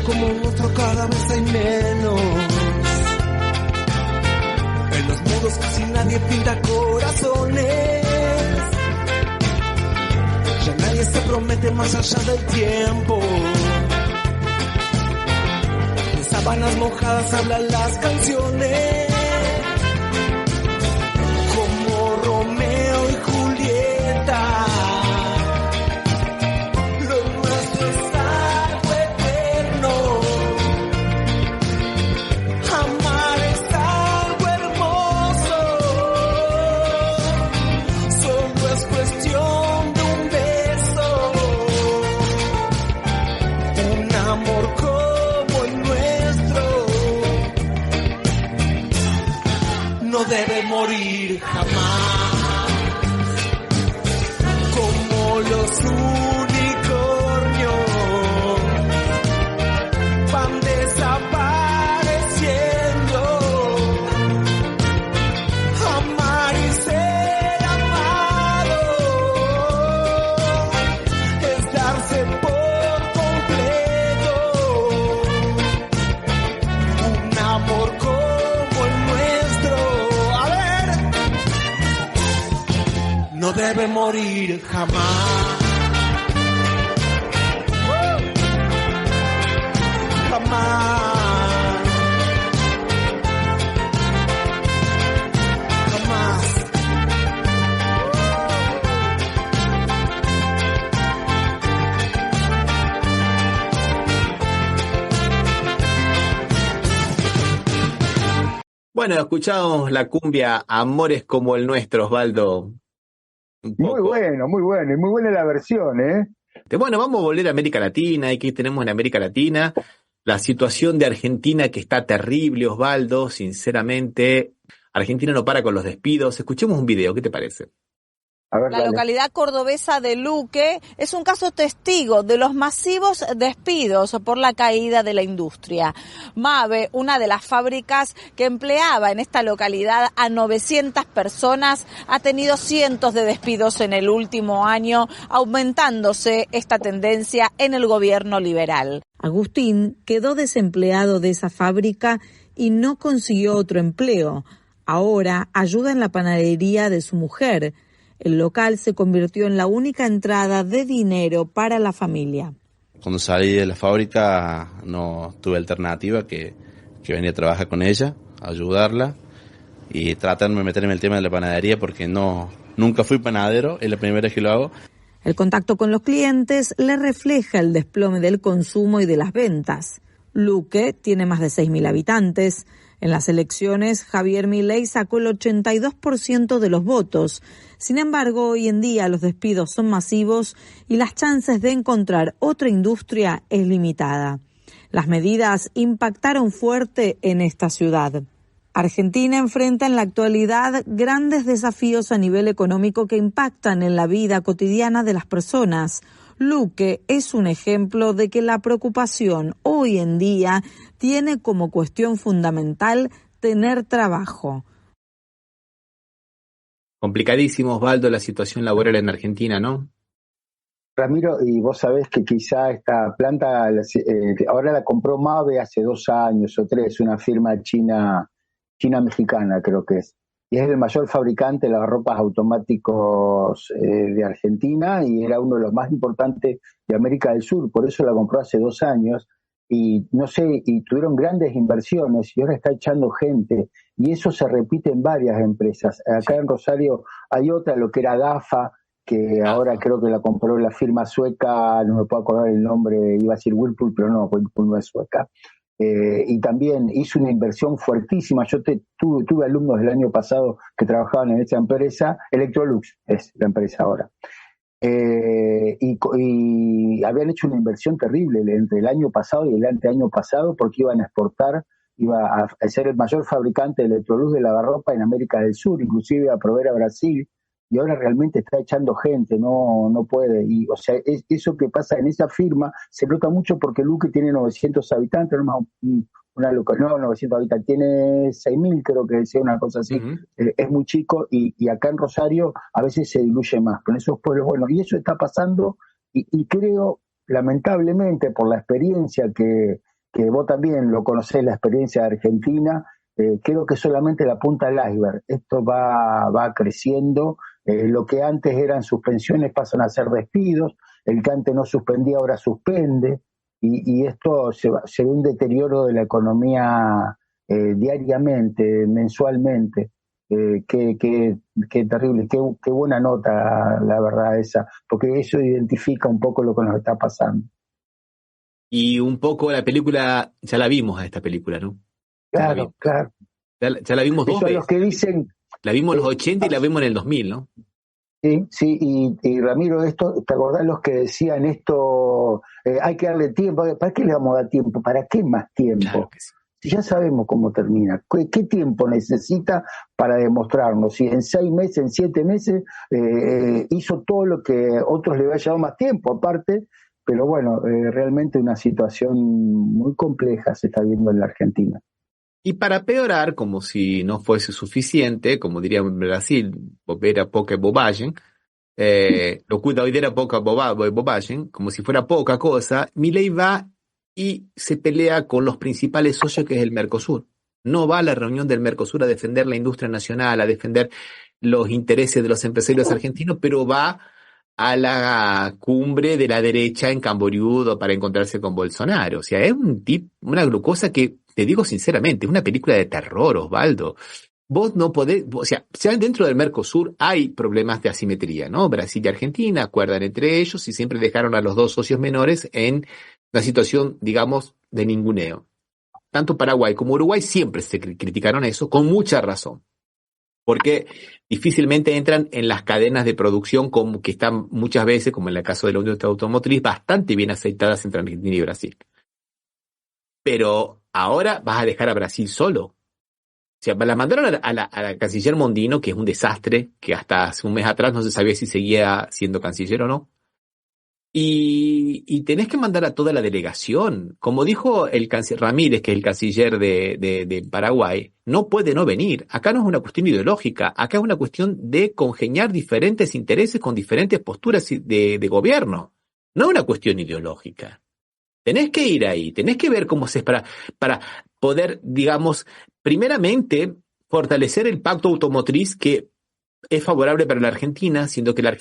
Como nuestro cada vez hay menos. En los muros casi nadie pinta corazones. Ya nadie se promete más allá del tiempo. De sábanas mojadas hablan las canciones. Como Romeo y Julieta. Debe morir jamás, como los unicornios van desapareciendo. Amar y ser amado es darse por completo. Un amor como el nuestro no debe morir jamás. Jamás. Jamás. Bueno, escuchamos la cumbia Amores como el nuestro, Osvaldo. Muy bueno, y muy buena la versión, ¿eh? Bueno, vamos a volver a América Latina. ¿Y qué tenemos en América Latina? La situación de Argentina que está terrible, Osvaldo, sinceramente. Argentina no para con los despidos. Escuchemos un video, ¿qué te parece? A ver, La dale. localidad cordobesa de Luque es un caso testigo de los masivos despidos por la caída de la industria. Mabe, una de las fábricas que empleaba en esta localidad a 900 personas, ha tenido cientos de despidos en el último año, aumentándose esta tendencia en el gobierno liberal. Agustín quedó desempleado de esa fábrica y no consiguió otro empleo. Ahora ayuda en la panadería de su mujer. El local se convirtió en la única entrada de dinero para la familia. Cuando salí de la fábrica no tuve alternativa que venir a trabajar con ella, a ayudarla y tratarme de meterme en el tema de la panadería porque nunca fui panadero, es la primera vez que lo hago. El contacto con los clientes le refleja el desplome del consumo y de las ventas. Luque tiene más de 6.000 habitantes. En las elecciones, Javier Milei sacó el 82% de los votos. Sin embargo, hoy en día los despidos son masivos y las chances de encontrar otra industria es limitada. Las medidas impactaron fuerte en esta ciudad. Argentina enfrenta en la actualidad grandes desafíos a nivel económico que impactan en la vida cotidiana de las personas. Luque es un ejemplo de que la preocupación hoy en día tiene como cuestión fundamental tener trabajo. Complicadísimo, Osvaldo, la situación laboral en Argentina, ¿no? Ramiro, y vos sabés que quizá esta planta ahora la compró Mabe hace 2 años o 3, una firma china-mexicana creo que es. Y es el mayor fabricante de lavarropas automáticos de Argentina y era uno de los más importantes de América del Sur, por eso la compró hace 2 años y no sé, y tuvieron grandes inversiones y ahora está echando gente y eso se repite en varias empresas. Acá en Rosario hay otra, lo que era GAFA, que ahora creo que la compró la firma sueca, no me puedo acordar el nombre, iba a decir Whirlpool, pero no, Whirlpool no es sueca. Y también hizo una inversión fuertísima. Yo tuve alumnos del año pasado que trabajaban en esa empresa, Electrolux es la empresa ahora. Y habían hecho una inversión terrible entre el año pasado y el anteaño pasado porque iban a exportar, iba a ser el mayor fabricante de Electrolux de lavarropa en América del Sur, inclusive a proveer a Brasil. Y ahora realmente está echando gente, no puede. Y, o sea, eso que pasa en esa firma se nota mucho porque Luque tiene 900 habitantes, no 900 habitantes, tiene 6.000, creo que decía una cosa así. Uh-huh. Es muy chico y acá en Rosario a veces se diluye más con esos pueblos. Bueno, y eso está pasando y creo, lamentablemente, por la experiencia que vos también lo conocés, la experiencia de Argentina, creo que solamente la punta del iceberg. Esto va creciendo. Lo que antes eran suspensiones pasan a ser despidos, el que antes no suspendía ahora suspende, y esto se ve un deterioro de la economía diariamente, mensualmente. Qué terrible, qué buena nota, la verdad, esa, porque eso identifica un poco lo que nos está pasando. Y un poco la película, ya la vimos a esta película, ¿no? Claro. Ya la vimos 2 Eso veces. los que dicen... La vimos en los 80 y la vimos en el 2000, ¿no? Sí, y Ramiro, esto, ¿te acordás los que decían esto? Hay que darle tiempo. ¿Para qué le vamos a dar tiempo? ¿Para qué más tiempo? Claro que sí. Si ya sabemos cómo termina. ¿Qué tiempo necesita para demostrarnos? Si en 6 meses, en 7 meses, hizo todo lo que otros le había llevado más tiempo, aparte. Pero bueno, realmente una situación muy compleja se está viendo en la Argentina. Y para peorar, como si no fuese suficiente, como diríamos en Brasil, era poca bobagem, lo cuida hoy era poca bobagem, como si fuera poca cosa, Milei va y se pelea con los principales socios que es el Mercosur. No va a la reunión del Mercosur a defender la industria nacional, a defender los intereses de los empresarios argentinos, pero va a la cumbre de la derecha en Camboriú para encontrarse con Bolsonaro. O sea, es una glucosa que, te digo sinceramente, es una película de terror, Osvaldo. Vos no podés, o sea dentro del Mercosur hay problemas de asimetría, ¿no? Brasil y Argentina acuerdan entre ellos y siempre dejaron a los 2 socios menores en una situación, digamos, de ninguneo. Tanto Paraguay como Uruguay siempre se criticaron eso, con mucha razón. Porque difícilmente entran en las cadenas de producción como que están muchas veces, como en el caso de la industria automotriz, bastante bien aceitadas entre Argentina y Brasil. Pero ahora vas a dejar a Brasil solo. sea, la mandaron a la canciller Mondino, que es un desastre, que hasta hace un mes atrás no se sabía si seguía siendo canciller o no. Y tenés que mandar a toda la delegación. Como dijo el canciller Ramírez, que es el canciller de Paraguay, no puede no venir. Acá no es una cuestión ideológica, acá es una cuestión de congeniar diferentes intereses con diferentes posturas de gobierno. No es una cuestión ideológica. Tenés que ir ahí, tenés que ver cómo se es para poder, digamos, primeramente, fortalecer el pacto automotriz que es favorable para la Argentina, siendo que la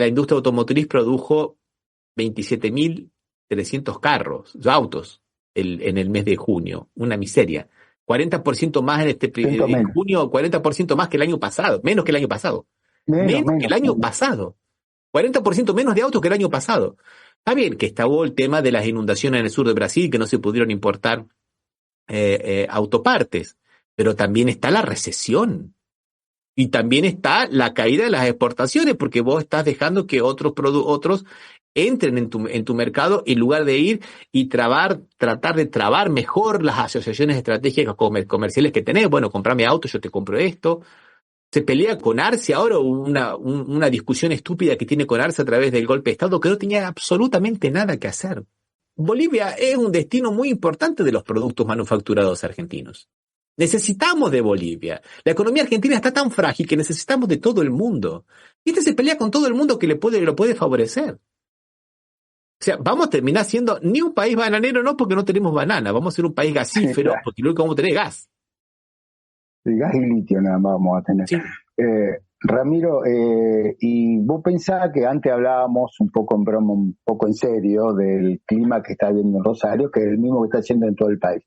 industria automotriz produjo 27.300 autos en el mes de junio, una miseria. 40% más en junio, 40% más que el año pasado, menos que el año pasado. Menos que el año pasado. 40% menos de autos que el año pasado. Está bien que estaba el tema de las inundaciones en el sur de Brasil, que no se pudieron importar autopartes, pero también está la recesión. Y también está la caída de las exportaciones, porque vos estás dejando que otros entren en tu mercado en lugar de ir y tratar de trabar mejor las asociaciones estratégicas comerciales que tenés. Bueno, comprame auto, yo te compro esto. Se pelea con Arce ahora, una discusión estúpida que tiene con Arce a través del golpe de Estado que no tenía absolutamente nada que hacer. Bolivia es un destino muy importante de los productos manufacturados argentinos. Necesitamos de Bolivia. La economía argentina está tan frágil que necesitamos de todo el mundo. Y se pelea con todo el mundo que lo puede favorecer. O sea, vamos a terminar siendo ni un país bananero, no porque no tenemos banana, vamos a ser un país gasífero, porque luego vamos a tener gas. El gas y litio nada más vamos a tener. Sí. Ramiro, y vos pensás que antes hablábamos un poco en broma, un poco en serio, del clima que está habiendo en Rosario, que es el mismo que está haciendo en todo el país.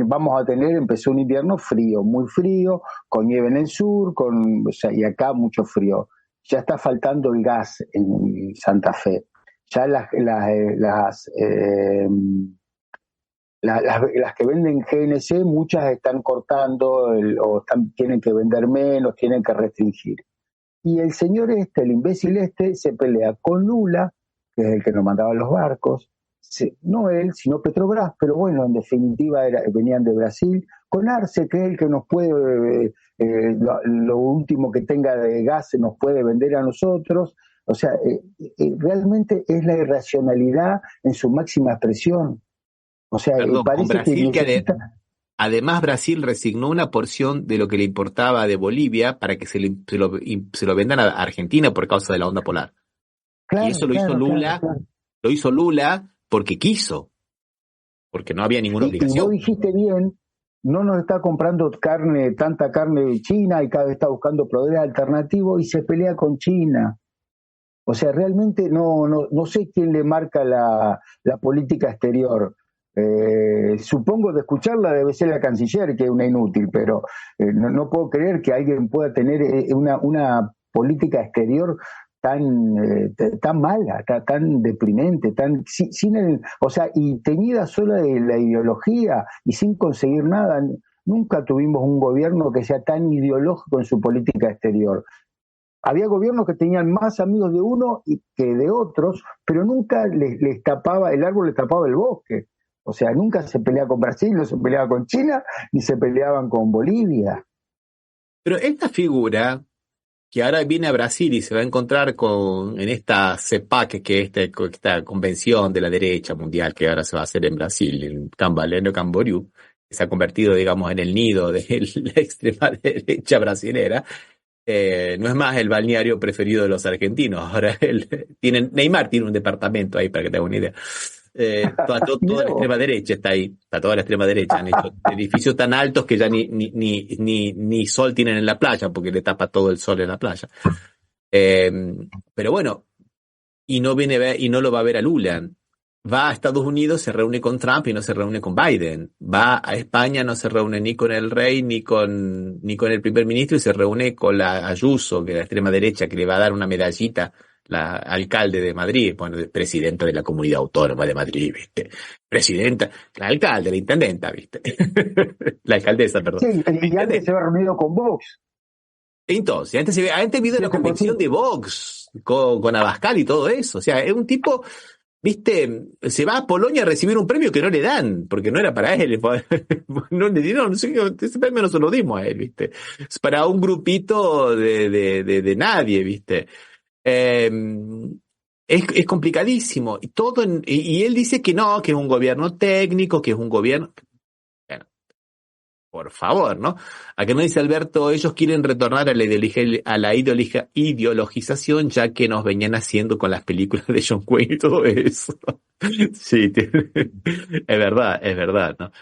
Vamos a tener, empezó un invierno frío, muy frío, con nieve en el sur, y acá mucho frío. Ya está faltando el gas en Santa Fe. Ya las que venden GNC, muchas están cortando tienen que vender menos, tienen que restringir. Y el señor el imbécil se pelea con Lula, que es el que nos mandaba los barcos, no él, sino Petrobras, pero bueno, en definitiva venían de Brasil, con Arce, que es el que nos puede, lo último que tenga de gas se nos puede vender a nosotros. O sea, realmente es la irracionalidad en su máxima expresión. O sea, perdón, parece Brasil, que además Brasil resignó una porción de lo que le importaba de Bolivia para que se lo vendan a Argentina por causa de la onda polar. Claro, y eso lo hizo Lula, claro. Lo hizo Lula porque quiso, porque no había ninguna obligación. Y vos dijiste bien, no nos está comprando tanta carne de China y cada vez está buscando proveedores alternativos y se pelea con China. O sea, realmente no sé quién le marca la política exterior. Supongo de escucharla debe ser la canciller, que es una inútil, pero no puedo creer que alguien pueda tener una política exterior tan mala, tan deprimente, y teñida sola de la ideología y sin conseguir nada. Nunca tuvimos un gobierno que sea tan ideológico en su política exterior. Había gobiernos que tenían más amigos de uno que de otros, pero nunca les tapaba, el árbol les tapaba el bosque. O sea, nunca se peleaba con Brasil, no se peleaba con China, ni se peleaban con Bolivia. Pero esta figura que ahora viene a Brasil y se va a encontrar en esta CEPAC, que es esta convención de la derecha mundial que ahora se va a hacer en Brasil, en Cambaleno, Camboriú, que se ha convertido, digamos, en el nido de la extrema derecha brasilera. No es más el balneario preferido de los argentinos. Ahora Neymar tiene un departamento ahí, para que te hagas una idea. Toda la extrema derecha está ahí. Está toda la extrema derecha. Han hecho edificios tan altos que ya ni sol tienen en la playa, porque le tapa todo el sol en la playa. Pero bueno, y no lo va a ver a Lula. Va a Estados Unidos, se reúne con Trump y no se reúne con Biden. Va a España, no se reúne ni con el rey ni con el primer ministro, y se reúne con la Ayuso, que es la extrema derecha, que le va a dar una medallita, la alcalde de Madrid, bueno, presidenta de la Comunidad Autónoma de Madrid, ¿viste? Presidenta, la alcalde, la intendenta, ¿viste? La alcaldesa, perdón. Sí, y antes se va reunido con Vox. Entonces, antes vino la convención de Vox con Abascal y todo eso. O sea, es un tipo viste, se va a Polonia a recibir un premio que no le dan, porque no era para él, no le dieron, no sé, ese premio no se lo dimos a él, viste, es para un grupito de nadie, viste. Eh, es complicadísimo, y y él dice que no, que es un gobierno técnico, que es un gobierno, bueno, por favor, ¿no? A que no dice Alberto, ellos quieren retornar a la ideologización, ya que nos venían haciendo con las películas de John Wayne y todo eso. Sí, es verdad, ¿no?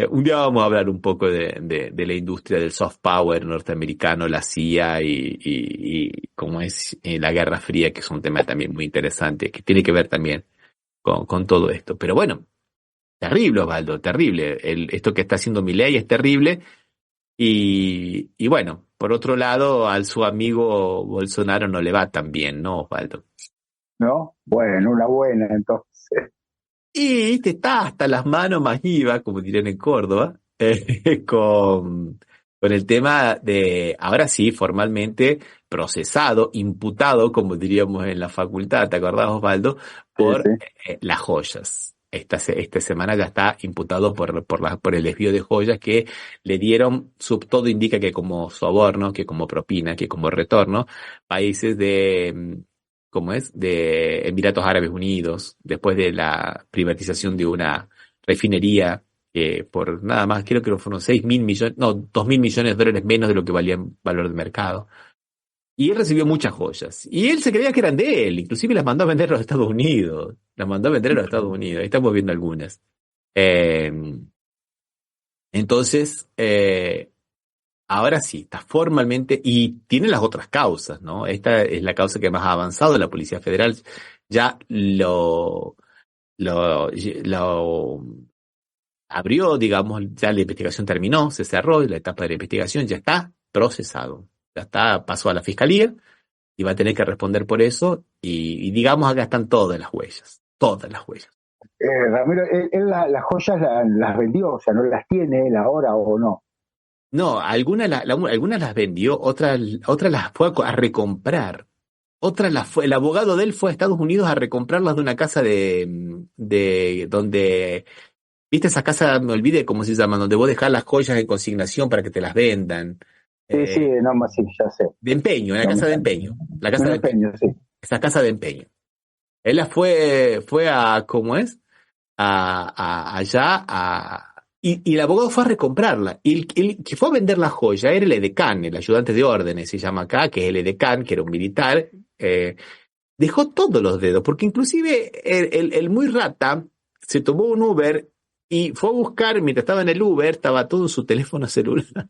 Un día vamos a hablar un poco de la industria del soft power norteamericano, la CIA y cómo es la Guerra Fría, que es un tema también muy interesante, que tiene que ver también con todo esto. Pero bueno, terrible, Osvaldo, terrible. Esto que está haciendo Milei es terrible. Y bueno, por otro lado, al su amigo Bolsonaro no le va tan bien, ¿no, Osvaldo? ¿No? Bueno, una buena entonces. Y te está hasta las manos más IVA, como dirían en Córdoba, con el tema de, ahora sí, formalmente procesado, imputado, como diríamos en la facultad, ¿te acordás, Osvaldo? Por Sí. las joyas. Esta semana ya está imputado por el desvío de joyas que le dieron, todo indica que como soborno, que como propina, que como retorno, países ¿cómo es? De Emiratos Árabes Unidos, después de la privatización de una refinería, por nada más, creo que fueron 6.000 millones, no, 2.000 millones de dólares menos de lo que valía en valor de mercado. Y él recibió muchas joyas. Y él se creía que eran de él, inclusive las mandó a vender a los Estados Unidos. Las mandó a vender a los Estados Unidos. Ahí estamos viendo algunas. Eh, entonces, ahora sí, está formalmente, y tiene las otras causas, ¿no? Esta es la causa que más ha avanzado. La Policía Federal ya lo abrió, digamos, ya la investigación terminó, se cerró, la etapa de la investigación ya está procesado. Ya está, pasó a la fiscalía y va a tener que responder por eso. Y digamos, acá están todas las huellas. Todas las huellas. Ramiro, él las joyas las vendió, o sea, no las tiene él ahora o no. No, algunas las vendió, otras las fue a recomprar. El abogado de él fue a Estados Unidos a recomprarlas de una casa de donde, ¿viste esa casa? Me olvidé cómo se llama, donde vos dejás las joyas en consignación para que te las vendan. Sí, no más, sí, ya sé. De empeño, en la casa de empeño. La casa de empeño, sí. Esa casa de empeño. Él la fue a, ¿cómo es? Allá, y el abogado fue a recomprarla. Y el que fue a vender la joya era el edecán, el ayudante de órdenes, se llama acá, que es el edecán, que era un militar. Dejó todos los dedos, porque inclusive el muy rata se tomó un Uber y fue a buscar, mientras estaba en el Uber, estaba todo en su teléfono celular.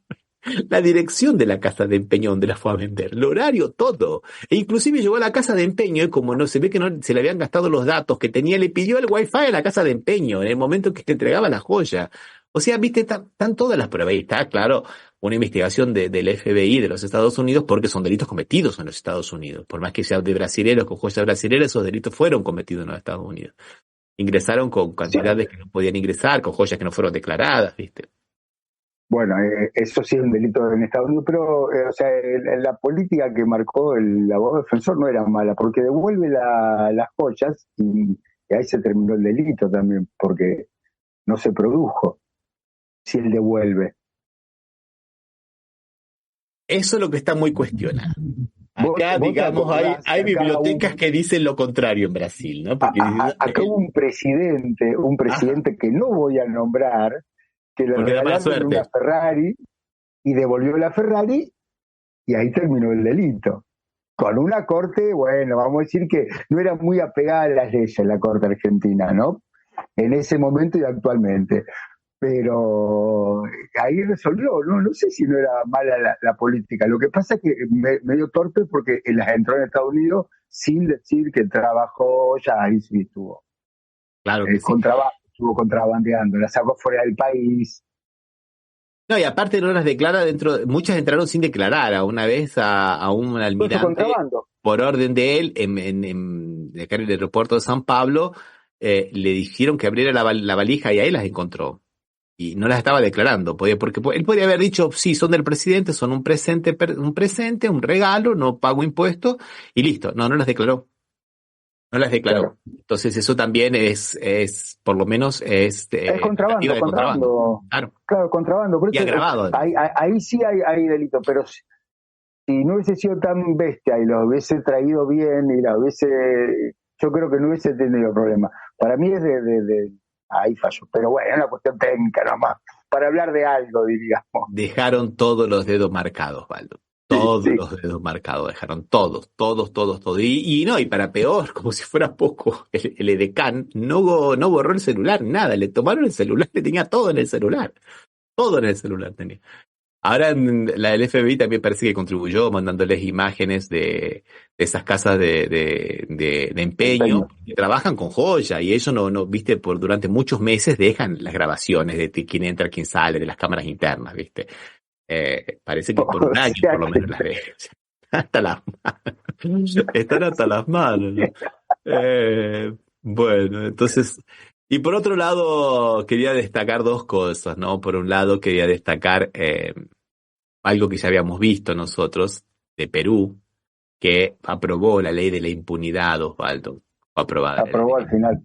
La dirección de la casa de empeño donde la fue a vender, el horario, todo. E inclusive llegó a la casa de empeño y como no se ve que no se le habían gastado los datos que tenía, le pidió el wifi a la casa de empeño en el momento que te entregaba la joya. O sea, viste, están todas las pruebas. Y está, claro, una investigación del FBI de los Estados Unidos porque son delitos cometidos en los Estados Unidos. Por más que sean de brasileros, con joyas brasileras, esos delitos fueron cometidos en los Estados Unidos. Ingresaron con cantidades que no podían ingresar, con joyas que no fueron declaradas, viste. Bueno, eso sí es un delito en Estados Unidos, pero o sea, la política que marcó el abogado defensor no era mala, porque devuelve las joyas y ahí se terminó el delito también, porque no se produjo si él devuelve. Eso es lo que está muy cuestionado. Acá, digamos, hay bibliotecas que dicen lo contrario en Brasil, ¿no? Porque acá hubo un presidente que no voy a nombrar, que le regalaron una Ferrari y devolvió la Ferrari y ahí terminó el delito. Con una corte, bueno, vamos a decir que no era muy apegada a las leyes la corte argentina, ¿no? En ese momento y actualmente. Pero ahí resolvió, no sé si no era mala la política. Lo que pasa es que medio torpe porque las entró en Estados Unidos sin decir que trabajó, ya ahí sí estuvo. Claro que sí. Estuvo contrabandeando, la sacó fuera del país. No, y aparte no las declara muchas entraron sin declarar. A una vez a un almirante, por orden de él, acá en el aeropuerto de San Pablo, le dijeron que abriera la valija y ahí las encontró. Y no las estaba declarando, porque él podría haber dicho, sí, son del presidente, son un presente, un regalo, no pago impuestos, y listo. No las declaró. no las declaró. Claro. Entonces eso también es por lo menos Es contrabando, tentativa de contrabando. Claro. Claro, contrabando. Por Y eso, agravado. ahí sí hay delito, pero si no hubiese sido tan bestia y lo hubiese traído bien y la hubiese, yo creo que no hubiese tenido problema. Para mí es ahí falló, pero bueno, es una cuestión técnica nomás, para hablar de algo, diríamos. Dejaron todos los dedos marcados, Baldo. Todos Sí. los dedos marcados, dejaron todos. Y no, y para peor, como si fuera poco, el edecán no borró el celular, nada, le tomaron el celular, le tenía todo en el celular. Todo en el celular tenía. Ahora la del FBI también parece que contribuyó mandándoles imágenes de esas casas de empeño que trabajan con joya y ellos no viste, durante muchos meses dejan las grabaciones de quién entra, quién sale, de las cámaras internas, viste. Parece que por un año por lo menos las dejan. Hasta las manos. Están hasta las manos, ¿no? Bueno, entonces, y por otro lado quería destacar dos cosas, ¿no? Por un lado quería destacar algo que ya habíamos visto nosotros de Perú, que aprobó la ley de la impunidad, Osvaldo. Aprobó al final.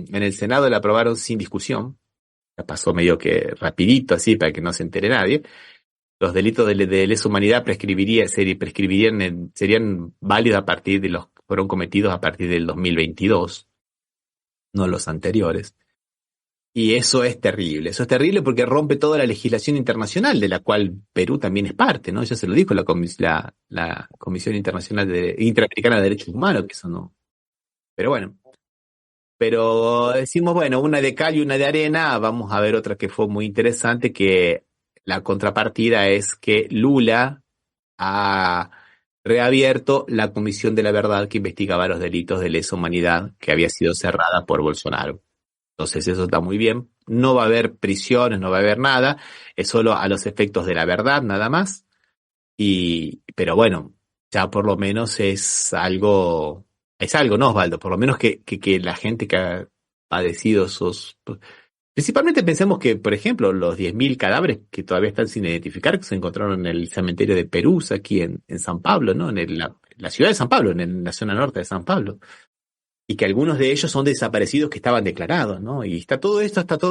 En el Senado la aprobaron sin discusión. La pasó medio que rapidito así para que no se entere nadie. Los delitos de lesa humanidad serían válidos fueron cometidos a partir del 2022, no los anteriores. Y eso es terrible porque rompe toda la legislación internacional de la cual Perú también es parte, ¿no? Ya se lo dijo la Comisión Interamericana de Derechos Humanos, que eso no. Pero bueno. Pero decimos, bueno, una de cal y una de arena, vamos a ver otra que fue muy interesante, que la contrapartida es que Lula ha reabierto la Comisión de la Verdad que investigaba los delitos de lesa humanidad que había sido cerrada por Bolsonaro. Entonces eso está muy bien. No va a haber prisiones, no va a haber nada. Es solo a los efectos de la verdad, nada más. Pero bueno, ya por lo menos es algo, ¿no, Osvaldo? Por lo menos que la gente que ha padecido esos... Principalmente pensemos que, por ejemplo, los 10.000 cadáveres que todavía están sin identificar, que se encontraron en el cementerio de Perús, aquí en San Pablo, ¿no? En la ciudad de San Pablo, en la zona norte de San Pablo. Y que algunos de ellos son desaparecidos que estaban declarados, ¿no? Y está todo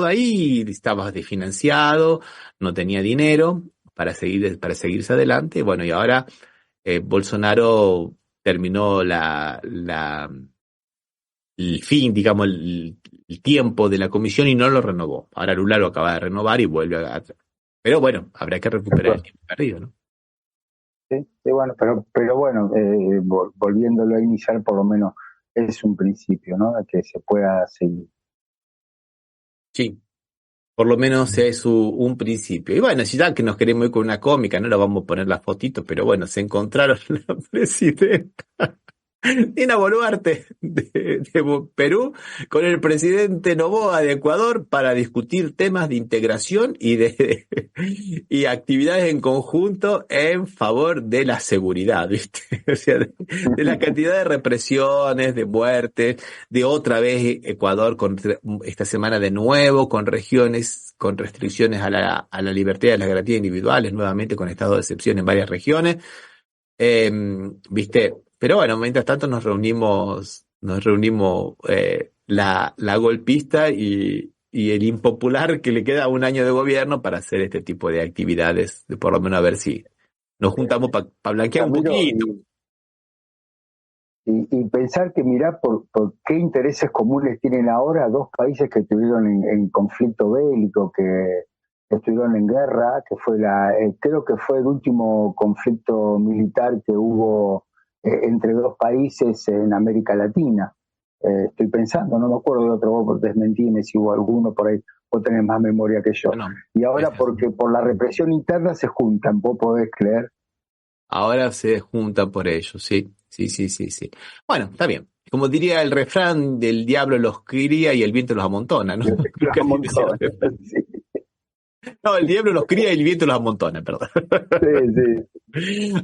ahí, estaba desfinanciado, no tenía dinero para seguirse adelante. Bueno, y ahora Bolsonaro terminó el fin, digamos, el tiempo de la comisión y no lo renovó. Ahora Lula lo acaba de renovar y vuelve Pero bueno, habrá que recuperar el tiempo perdido, ¿no? Sí, bueno, pero bueno, volviéndolo a iniciar, por lo menos es un principio, ¿no? De que se pueda seguir. Sí, por lo menos es un principio. Y bueno, si ya que nos queremos ir con una cómica, no la vamos a poner la fotito, pero bueno, se encontraron la presidenta Dina Boluarte de Perú con el presidente Noboa de Ecuador para discutir temas de integración y actividades en conjunto en favor de la seguridad, ¿viste? O sea, de la cantidad de represiones, de muertes, de otra vez Ecuador esta semana de nuevo con restricciones a la libertad y a las garantías individuales, nuevamente con estado de excepción en varias regiones. ¿Viste? Pero bueno, mientras tanto nos reunimos la golpista y el impopular que le queda un año de gobierno para hacer este tipo de actividades, por lo menos a ver si nos juntamos para blanquear un poquito. Y pensar que mirá por qué intereses comunes tienen ahora dos países que estuvieron en conflicto bélico, que estuvieron en guerra, que fue creo que fue el último conflicto militar que hubo entre dos países en América Latina. Estoy pensando, no me acuerdo de otro, vos desmentime si hubo alguno por ahí, vos tenés más memoria que yo. No, y ahora porque por la represión interna se juntan, vos podés creer. Ahora se juntan por ello, sí. Bueno, está bien. Como diría el refrán, del diablo los cría y el viento los amontona, ¿no? Los amontona, sí. No, el diablo los cría y el viento los amontona, perdón. Sí.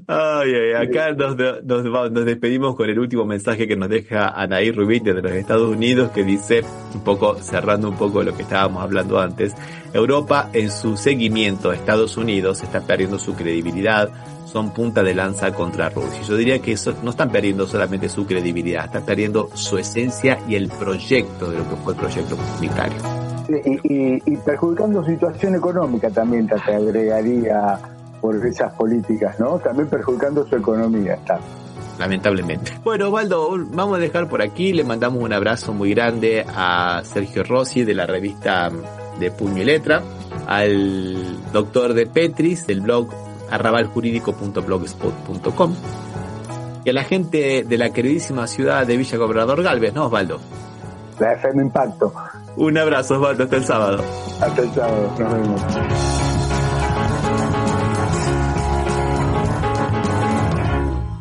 Acá nos despedimos con el último mensaje que nos deja Anaí Rubí de los Estados Unidos, que dice, un poco cerrando un poco lo que estábamos hablando antes: Europa en su seguimiento a Estados Unidos está perdiendo su credibilidad, son punta de lanza contra Rusia. Yo diría que eso, no están perdiendo solamente su credibilidad, están perdiendo su esencia y el proyecto de lo que fue el proyecto comunitario. Y perjudicando su situación económica también, te agregaría, por esas políticas, ¿no? También perjudicando su economía, está. Lamentablemente. Bueno, Osvaldo, vamos a dejar por aquí. Le mandamos un abrazo muy grande a Sergio Rossi de la revista de Puño y Letra, al doctor de Petris del blog arrabaljurídico.blogspot.com y a la gente de la queridísima ciudad de Villa Gobernador Galvez, ¿no, Osvaldo? La FM Impacto. Un abrazo, Osvaldo, hasta el sábado. Hasta el sábado, nos vemos.